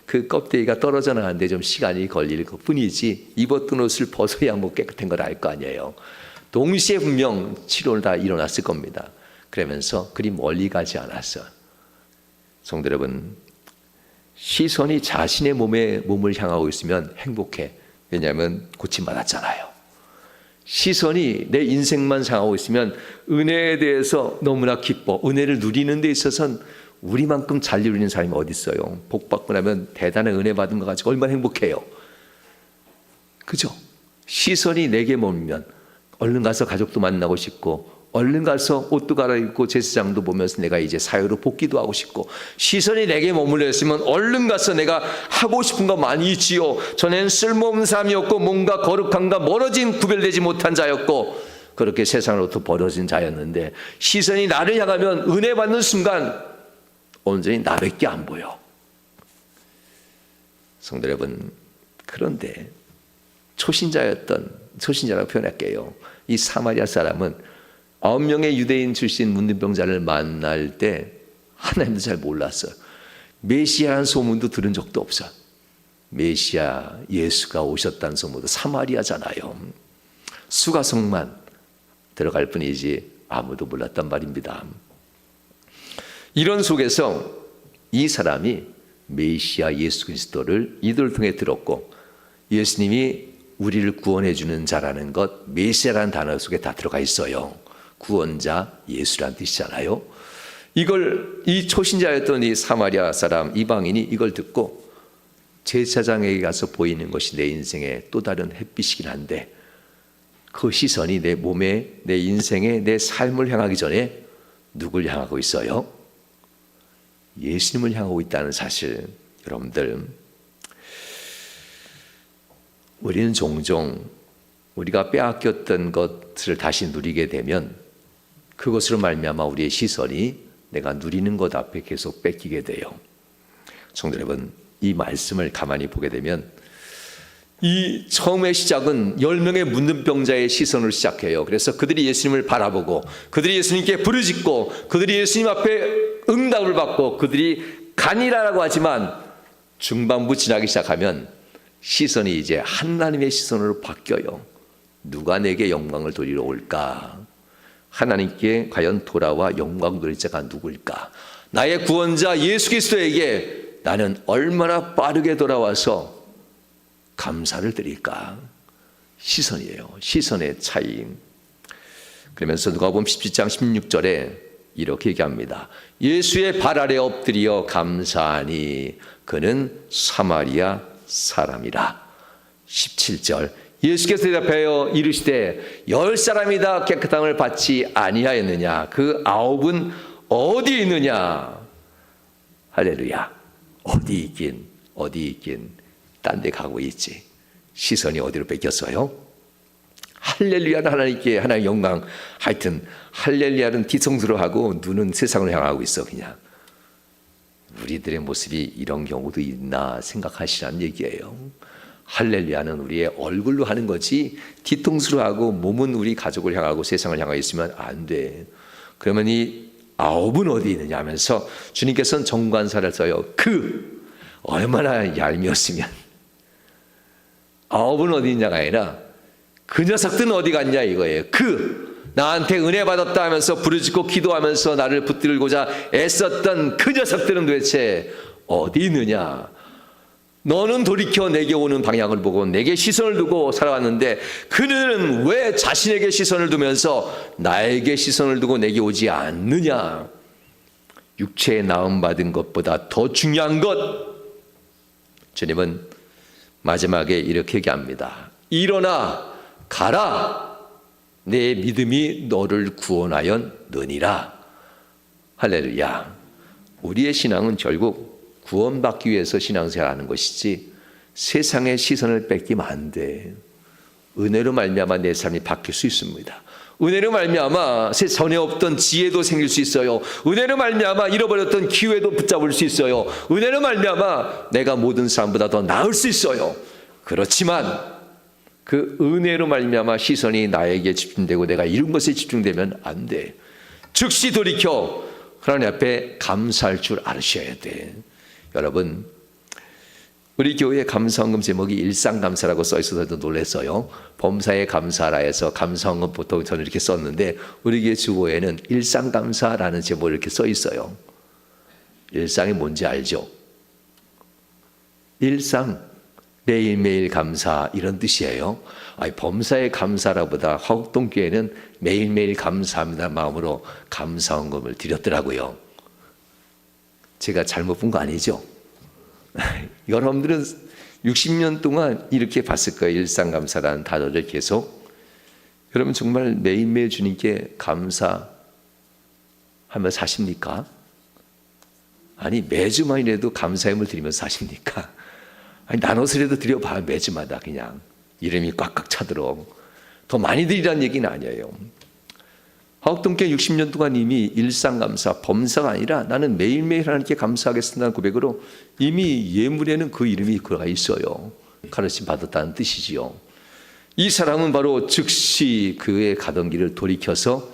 그 껍데기가 떨어져 나가는데 좀 시간이 걸릴 것 뿐이지 입었던 옷을 벗어야 뭐 깨끗한 걸 알 거 아니에요. 동시에 분명 치료를 다 일어났을 겁니다. 그러면서 그리 멀리 가지 않았어. 성도 여러분, 시선이 자신의 몸을 향하고 있으면 행복해. 왜냐하면 고침받았잖아요. 시선이 내 인생만 향하고 있으면 은혜에 대해서 너무나 기뻐. 은혜를 누리는 데 있어서는 우리만큼 잘 누리는 사람이 어디 있어요? 복 받고 나면 대단한 은혜 받은 거 가지고 얼마나 행복해요. 그죠? 시선이 내게 머물면 얼른 가서 가족도 만나고 싶고 얼른 가서 옷도 갈아입고 제사장도 보면서 내가 이제 사회로 복귀도 하고 싶고 시선이 내게 머물러 있으면 얼른 가서 내가 하고 싶은 거 많이 있지요. 전에는 쓸모없는 사람이었고 뭔가 거룩함과 멀어진 구별되지 못한 자였고 그렇게 세상으로부터 벌어진 자였는데 시선이 나를 향하면 은혜 받는 순간 온전히 나밖에 안 보여. 성도 여러분, 그런데 초신자라고 표현할게요. 이 사마리아 사람은 9명의 유대인 출신 문둥병자를 만날 때 하나님도 잘 몰랐어요. 메시아라는 소문도 들은 적도 없어. 메시아 예수가 오셨다는 소문도 사마리아잖아요. 수가성만 들어갈 뿐이지 아무도 몰랐단 말입니다. 이런 속에서 이 사람이 메시아 예수 그리스도를 이들을 통해 들었고 예수님이 우리를 구원해 주는 자라는 것, 메시아라는 단어 속에 다 들어가 있어요. 구원자 예수라는 뜻이잖아요. 이 초신자였던 이 사마리아 사람 이방인이 이걸 듣고 제사장에게 가서 보이는 것이 내 인생의 또 다른 햇빛이긴 한데 그 시선이 내 몸에, 내 인생에, 내 삶을 향하기 전에 누굴 향하고 있어요? 예수님을 향하고 있다는 사실. 여러분들, 우리는 종종 우리가 빼앗겼던 것을 다시 누리게 되면 그것으로 말미암아 우리의 시선이 내가 누리는 것 앞에 계속 뺏기게 돼요. 성도 여러분, 이 말씀을 가만히 보게 되면 이 처음의 시작은 10명의 문둥병자의 시선으로 시작해요. 그래서 그들이 예수님을 바라보고 그들이 예수님께 부르짖고 그들이 예수님 앞에 응답을 받고 그들이 간이라라고 하지만 중반부 지나기 시작하면 시선이 이제 하나님의 시선으로 바뀌어요. 누가 내게 영광을 돌리러 올까? 하나님께 과연 돌아와 영광 돌릴 자가 누구일까? 나의 구원자 예수 그리스도에게 나는 얼마나 빠르게 돌아와서 감사를 드릴까? 시선이에요. 시선의 차이. 그러면서 누가복음 17장 16절에 이렇게 얘기합니다. 예수의 발 아래 엎드려 감사하니 그는 사마리아 사람이라. 17절 예수께서 대답하여 이르시되 10사람이 다 깨끗한 을 받지 아니하였느냐? 그 9은 어디 있느냐? 할렐루야. 어디 있긴 딴 데 가고 있지. 시선이 어디로 뺏겼어요? 할렐루야는 하나님께 하나님의 영광. 하여튼 할렐루야는 뒤통수로 눈은 세상을 향하고 있어. 그냥 우리들의 모습이 이런 경우도 있나 생각하시라는 얘기예요. 할렐루야는 우리의 얼굴로 하는 거지 뒤통수로 하고 몸은 우리 가족을 향하고 세상을 향하고 있으면 안 돼. 그러면 이 9은 어디 있느냐 하면서 주님께서는 정관사를 써요. 얼마나 얄미웠으면 9은 어디 있냐가 아니라 그 녀석들은 어디 갔냐 이거예요. 나한테 은혜 받았다 하면서 부르짖고 기도하면서 나를 붙들고자 애썼던 그 녀석들은 도대체 어디 있느냐? 너는 돌이켜 내게 오는 방향을 보고 내게 시선을 두고 살아왔는데 그는 왜 자신에게 시선을 두면서 나에게 시선을 두고 내게 오지 않느냐? 육체에 나음 받은 것보다 더 중요한 것. 주님은 마지막에 이렇게 얘기합니다. 일어나 가라. 내 믿음이 너를 구원하였느니라. 할렐루야. 우리의 신앙은 결국 구원받기 위해서 신앙생활하는 것이지 세상의 시선을 뺏기면 안 돼. 은혜로 말미암아 내 삶이 바뀔 수 있습니다. 은혜로 말미암아 전에 없던 지혜도 생길 수 있어요. 은혜로 말미암아 잃어버렸던 기회도 붙잡을 수 있어요. 은혜로 말미암아 내가 모든 사람보다 더 나을 수 있어요. 그렇지만 그 은혜로 말미암아 시선이 나에게 집중되고 내가 이룬 것에 집중되면 안 돼. 즉시 돌이켜 하나님 앞에 감사할 줄 아셔야 돼. 여러분, 우리 교회 감사헌금 제목이 일상감사라고 써 있어서 놀랐어요. 범사에 감사하라 해서 감사헌금 보통 저는 이렇게 썼는데 우리 교회 주보에는 일상감사라는 제목이 이렇게 써 있어요. 일상이 뭔지 알죠? 일상, 매일매일 감사 이런 뜻이에요. 범사에 감사라보다 화곡동교회는 매일매일 감사합니다 마음으로 감사헌금을 드렸더라고요. 제가 잘못 본 거 아니죠? 여러분들은 60년 동안 이렇게 봤을 거예요. 일상감사라는 단어를 계속. 여러분 정말 매일매일 주님께 감사하며 사십니까? 아니 매주만이라도 감사함을 드리면서 사십니까? 아니 나눠서라도 드려봐요. 매주마다 그냥 이름이 꽉꽉 차도록. 더 많이 드리라는 얘기는 아니에요. 화곡동교회 60년 동안 이미 일상감사, 범사가 아니라 나는 매일매일 하나님께 감사하겠습니다는 고백으로 이미 예물에는 그 이름이 들어가 있어요. 가르침 받았다는 뜻이지요. 이 사람은 바로 즉시 그의 가던 길을 돌이켜서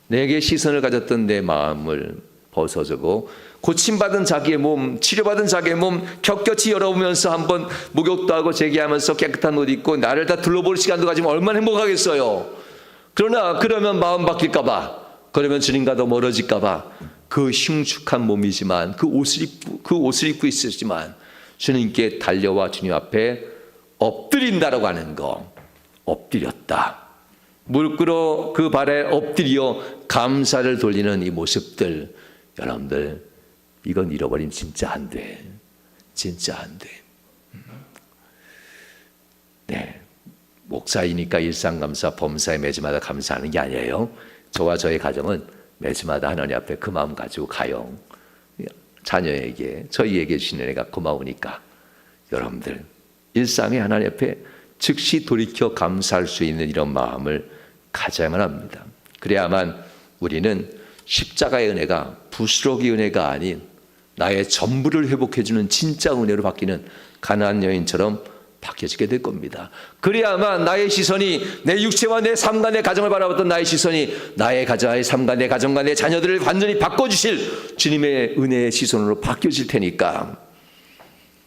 내게 시선을 가졌던 내 마음을 벗어주고 고침받은 자기의 몸, 치료받은 자기의 몸 격격히 열어보면서 한번 목욕도 하고 재기하면서 깨끗한 옷 입고 나를 다 둘러볼 시간도 가지면 얼마나 행복하겠어요. 그러면 마음 바뀔까 봐, 그러면 주님과 더 멀어질까 봐 그 흉측한 몸이지만 그 옷을 입고 있었지만 주님께 달려와 주님 앞에 엎드린다라고 하는 거. 엎드렸다. 무릎 꿇어 그 발에 엎드려 감사를 돌리는 이 모습들, 여러분들 이건 잃어버리면 진짜 안 돼. 진짜 안 돼. 네. 목사이니까 일상감사, 범사에 매주마다 감사하는 게 아니에요. 저와 저의 가정은 매주마다 하나님 앞에 그 마음 가지고 가요. 자녀에게, 저희에게 주시는 애가 고마우니까. 여러분들 일상에 하나님 앞에 즉시 돌이켜 감사할 수 있는 이런 마음을 가져야만 합니다. 그래야만 우리는 십자가의 은혜가 부스러기 은혜가 아닌 나의 전부를 회복해주는 진짜 은혜로 바뀌는 가나안 여인처럼 바뀌어지게 될 겁니다. 그래야만 나의 시선이 내 육체와 내 삶과 내 가정을 바라봤던 나의 시선이 나의 가정의 삶과 내 가정과 내 자녀들을 완전히 바꿔주실 주님의 은혜의 시선으로 바뀌어질 테니까.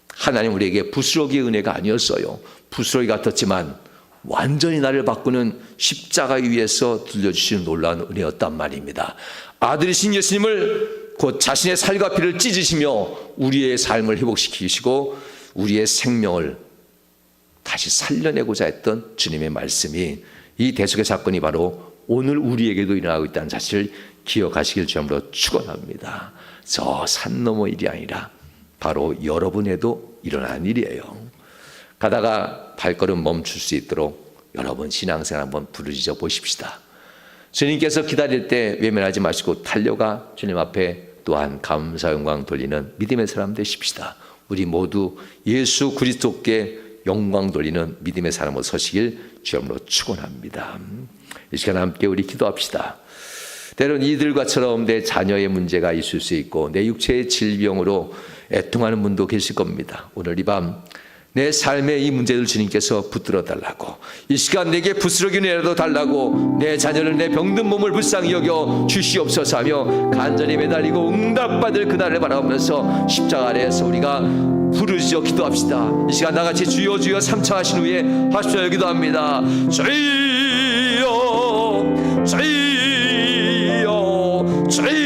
하나님 우리에게 부스러기의 은혜가 아니었어요. 부스러기 같았지만 완전히 나를 바꾸는 십자가 위에서 들려주시는 놀라운 은혜였단 말입니다. 아들이신 예수님을 곧 자신의 살과 피를 찢으시며 우리의 삶을 회복시키시고 우리의 생명을 다시 살려내고자 했던 주님의 말씀이, 이 대속의 사건이 바로 오늘 우리에게도 일어나고 있다는 사실을 기억하시길 주님으로 축원합니다. 저 산 너머 일이 아니라 바로 여러분에도 일어난 일이에요. 가다가 발걸음 멈출 수 있도록 여러분 신앙생활 한번 부르짖어 보십시다. 주님께서 기다릴 때 외면하지 마시고 달려가 주님 앞에 또한 감사 영광 돌리는 믿음의 사람 되십시다. 우리 모두 예수 그리스도께 영광 돌리는 믿음의 사람으로 서시길 주님으로 축원합니다. 이 시간 함께 우리 기도합시다. 때론 이들과처럼 내 자녀의 문제가 있을 수 있고 내 육체의 질병으로 애통하는 분도 계실 겁니다. 오늘 이 밤 내 삶의 이 문제를 주님께서 붙들어 달라고, 이 시간 내게 부스러기 은혜라도 달라고, 내 자녀를 내 병든 몸을 불쌍히 여겨 주시옵소서 하며 간절히 매달리고 응답받을 그날을 바라보면서 십자가 아래에서 우리가 부르짖어 기도합시다. 이 시간 나같이 주여 주여 삼창하신 후에 하십시오. 기도합니다. 주여 주여 주여.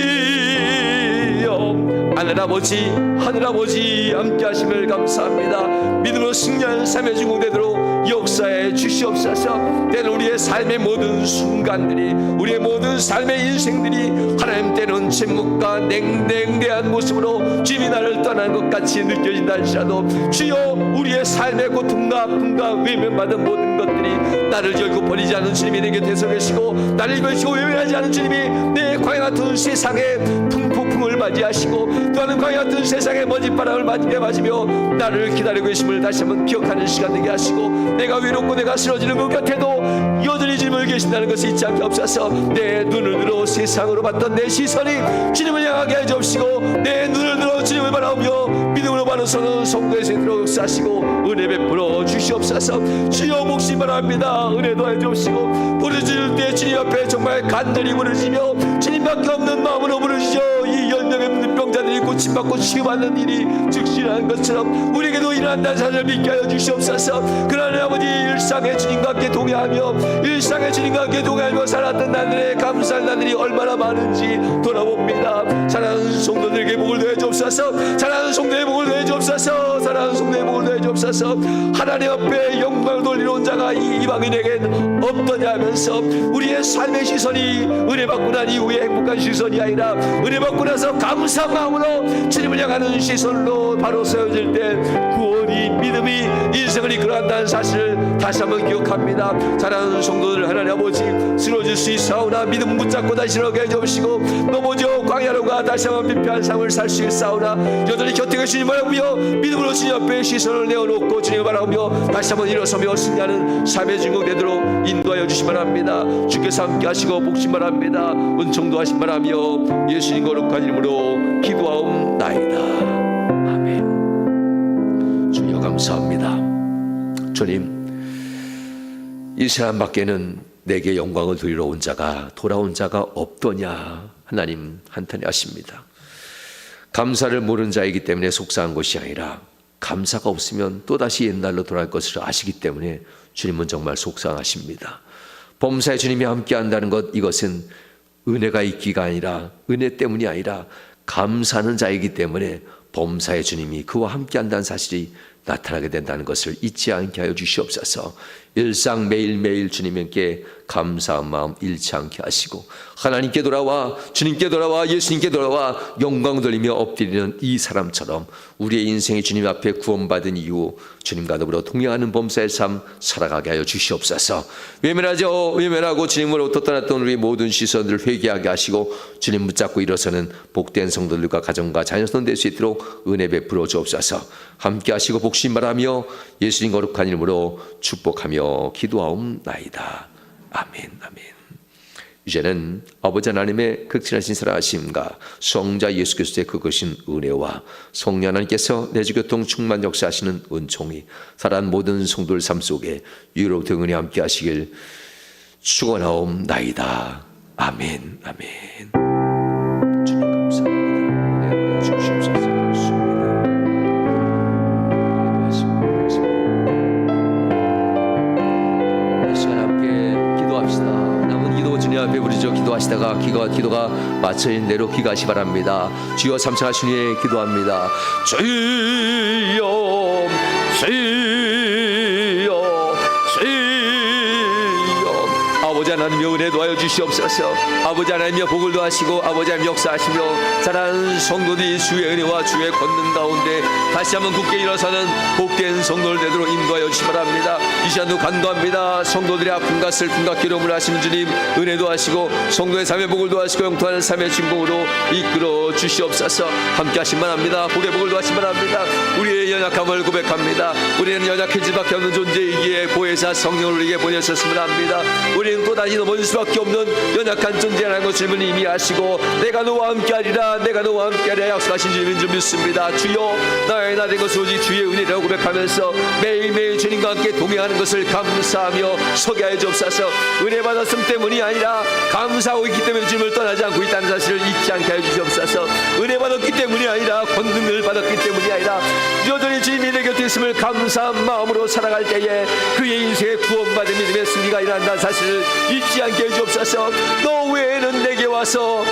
하늘 아버지 함께 하심을 감사합니다. 믿음으로 승리하는 삶의 주인공 되도록 역사에 주시옵소서. 때는 우리의 삶의 모든 순간들이, 우리의 모든 삶의 인생들이 하나님 때는 침묵과 냉랭대한 모습으로 주님이 나를 떠나는 것 같이 느껴진다 할지라도 주여, 우리의 삶의 고통과 아픔과 외면받은 모든 것들이 나를 결국 버리지 않은 주님이 내게 되서계시고, 나를 버리시고 외면하지 않은 주님이 내 광야 같은 세상에 풍폭풍을 맞이하시고 또한 광야 같은 세상의 먼지바람을 맞으며 나를 기다리고 계심을 다시 한번 기억하는 시간 되게 하시고, 내가 외롭고 내가 쓰러지는 것 같아도 여전히 주님을 계신다는 것을 잊지 않게 없어서 내 눈을 들어 세상으로 봤던 내 시선이 주님을 향하게 해주시고, 내 눈을 들어 주님을 바라보며 믿음으로 바라서는 성도의 생으로 역사하시고 은혜 베풀어 주시옵소서. 주여 몫이 바랍니다. 은혜도 해주시고, 부르짖을 때 주님 앞에 정말 간절히 부르짖으며 주님밖에 없는 마음으로 부르짖어 이 10명의 문병자들이 고침받고 치유받는 일이 즉시 일어난 것처럼 우리에게도 일어난다는 사실을 믿게 하여 주시옵소서. 그러나 아버지, 일상의 주님과 함께 동행하며 일상의 주님과 함께 동행하며 살았던 나들의 감사할 나들이 얼마나 많은지 돌아봅니다. 사랑하는 성도들에게 복을 더해 주옵소서. 사랑하는 성도의 복을 더해 주옵소서. 사랑하는 성도의 복을 더해 주옵소서. 하나님 앞에 영광을 돌리러 온 자가 이 이방인에겐 없더냐 하면서 우리의 삶의 시선이 은혜 받고 난 이후에 행복한 시선이 아니라 은혜 받고 나서 감사한 마음으로 주님을 향하는 시선으로 바로 세워질 때 구원이, 믿음이 인생을 이끌어간다는 사실을 다시 한번 기억합니다. 사랑하는 성도들, 하나님 아버지, 쓰러질 수 있사오나 믿음 붙잡고 다시 일어나게 해주시고, 넘어져 광야로 가 다시 한번 미패한 삶을 살 수 있사오나 여전히 곁에 계신 주님 바라보며 믿음으로 주님 앞에 시선을 내어놓고 주님을 바라보며 다시 한번 일어서며 승리하는 삶의 주인공 되도록 인도하여 주시기 바랍니다. 주께서 함께 하시고 복심 바랍니다. 은총도 하신 바라며 예수님 거룩한 이름으로 기도하옵나이다. 아멘. 주여 감사합니다. 주님, 이 사람 밖에는 내게 영광을 돌리러 온 자가, 돌아온 자가 없더냐 하나님 한탄해 하십니다. 감사를 모르는 자이기 때문에 속상한 것이 아니라 감사가 없으면 또다시 옛날로 돌아갈 것을 아시기 때문에 주님은 정말 속상하십니다. 범사에 주님이 함께 한다는 것, 이것은 은혜가 있기가 아니라, 은혜 때문이 아니라 감사하는 자이기 때문에 범사에 주님이 그와 함께 한다는 사실이 나타나게 된다는 것을 잊지 않게 하여 주시옵소서. 일상 매일매일 주님께 감사한 마음 잃지 않게 하시고, 하나님께 돌아와, 주님께 돌아와, 예수님께 돌아와 영광 돌리며 엎드리는 이 사람처럼 우리의 인생이 주님 앞에 구원받은 이후 주님과 더불어 동행하는 범사의 삶 살아가게 하여 주시옵소서. 외면하고 주님으로부터 떠났던 우리 모든 시선들을 회개하게 하시고 주님 붙잡고 일어서는 복된 성도들과 가정과 자녀선 될 수 있도록 은혜 베풀어 주옵소서. 함께 하시고 복심 바라며 예수님 거룩한 이름으로 축복하며 기도하옵나이다. 아멘. 아멘. 이제는 아버지 하나님의 극진하신 사랑하심과 성자 예수 그리스도의 그것인 은혜와 성령 하나님께서 내주교통 충만 역사하시는 은총이 살아난 모든 성도들 삶 속에 유로부터 은혜 함께 하시길 축원하옵나이다. 아멘. 아멘. 주님 감사합니다. 은혜 주시옵소서. 앞에 부르짖어 기도하시다가 기도가 마쳐진 대로 기가시 바랍니다. 주여 삼천하시니 기도합니다. 주여 아버지 하나님여 은혜 도하여 주시옵소서. 아버지 하나님여 복을 도하시고 아버지 하나님 역사하시며 자라는 성도들이 주의 은혜와 주의 권능 가운데 다시 한번 굳게 일어서는 복된 성도를 되도록 인도하여 주시 바랍니다. 이 시간도 간구합니다. 성도들의 아픔과 슬픔과 괴로움을 하시는 주님 은혜 도하시고 성도의 삶의 복을 도하시고 영통하는 삶의 진공으로 이끌어 주시옵소서. 함께 하신 바랍니다. 복의 복을 도하신 바랍니다. 우리의 연약함을 고백합니다. 우리는 연약해질 밖에 없는 존재이기에 보혜사 성령을 우리에게 보내셨음을 합니다. 우리는 또다시 넘어질 수밖에 없는 연약한 존재라는 것을 이미 아시고 내가 너와 함께하리라 내가 너와 함께하리라 약속하신 주님인 줄 믿습니다. 주여 나의 나 된 것을 오직 주의 은혜라고 고백하면서 매일매일 주님과 함께 동행하는 것을 감사하며 서게 하여 주옵소서. 은혜 받았음 때문이 아니라 감사하고 있기 때문에 주님을 떠나지 않고 있다는 사실을 잊지 않게 하여 주옵소서. 은혜 받았기 때문이 아니라 권능을 받았기 때문이 아니라 여전히 주님이 내 곁에 있음을 감사한 마음으로 살아갈 때에 그의 인생에 구원받은 믿음의 승리가 일어난다는 사실을 잊지 않게 해주옵소서. 너 외에는 내게 와서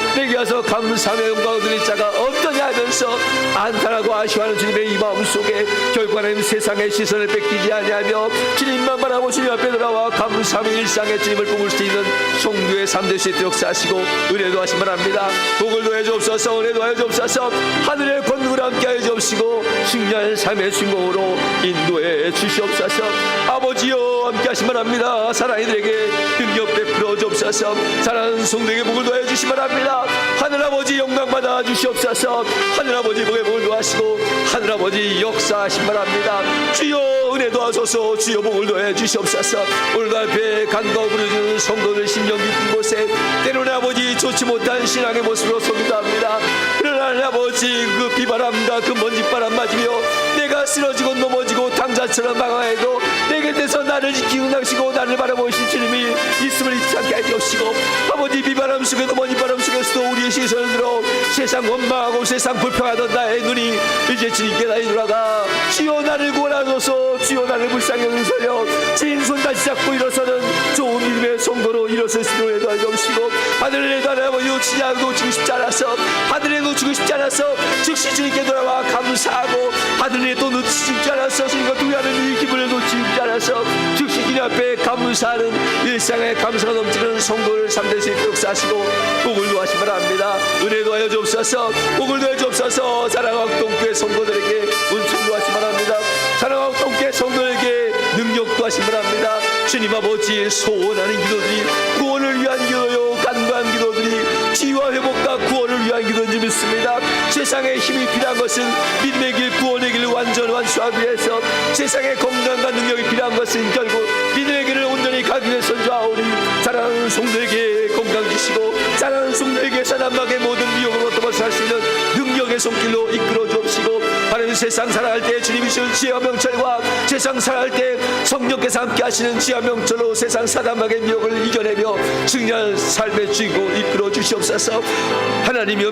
감사하며 영광을 드릴 자가 없더냐 하면서 안타라고 아쉬워하는 주님의 이 마음 속에 결국 하나님 세상의 시선을 뺏기지 아니하며 주님만 바라고 주님 앞에 돌아와 감사하며 일상의 주님을 뽑을 수 있는 성도의 삶 될 수 있도록 역사하시고 은혜도 하시 바랍니다. 복을 더해 주옵소서. 은혜도 하여 주옵소서. 하늘의 권능을 함께 하여 주옵시고 승리할 삶의 주인공으로 인도해 주시옵소서. 아버지여 함께 하시 바랍니다. 사랑이들에게 능력 베풀어 주옵소서. 사랑하는 성도에게 복을 더해 주시 바랍니다. 하늘아버지 영광 받아 주시옵소서. 하늘아버지 복의 복을 더하시고 하늘아버지 역사하시 바랍니다. 주여 은혜도 하소서. 주여 복을 더해 주시옵소서. 오늘도 앞에 간과하고 부르짖는 성도들 심령 깊은 곳에 때로는 아버지 좋지 못한 신앙의 모습으로 서기도 합니다. 그러나 아버지 그 비바람과 그 먼지바람 맞으며 내가 쓰러지고 넘어지고 당자처럼 망하여도 내 곁에서 나를 지키고 나시고 나를 바라보신 주님이 있음을 잊지 않게 해주시고 아버지 비바람 속에도 먼지바람 속에서도 우리의 시선을 들어 세상 원망하고 세상 불평하던 나의 눈이 이제 주님께 나의 돌아가 주여 나를 구원하소서. 주여 나를 불쌍히 여기소서. 진손 다시 잡고 일어서는 좋은 믿음의 성도로 일어설 수 있도록 해주시고 하늘에 아버지 놓치고 싶지 않아서 하늘에 놓치고 싶지 않아서 즉시 주님께 돌아와 감사하고 하늘에 또 놓치지 않아서 주님과 동의하는 이 기분을 놓치지 않아서 즉시 주님 앞에 감사하는 일상의 감사가 넘치는 성도를 삼될 수 있도록 역사하시고 복을 도하시 바랍니다. 은혜도 하여 주옵소서. 복을 도하여 주옵소서. 사랑하고 동교의 성도들에게 은총도 하시 바랍니다. 사랑하고 동교의 성도들에게 능력도 하시 바랍니다. 주님 아버지 소원하는 기도들이 구원을 위한 기도요 간구한 기도들이 치유와 회복과 구원을 위한 기도인 줄 믿습니다. 세상에 힘이 필요한 것은 믿음의 길 구원의 길을 완수하기 위해서 세상에 건강과 능력이 필요한 것은 결국 믿음의 길을 온전히 가기 위해서인 줄 아오니 사랑하는 성도에게 건강 주시고 사랑하는 성도에게 사단막의 모든 미혹으로부터 벗어날 수 있는 능력의 손길로 이끌어 주옵시고 하나님 세상 살아갈 때 주님이 주신 지혜와 명철과 세상 살아갈 때 성령께서 함께 하시는 지혜와 명철로 세상 사단막의 미혹을 이겨내며 승리할 삶의 주인공 이끌어 주시옵소서. 하나님이여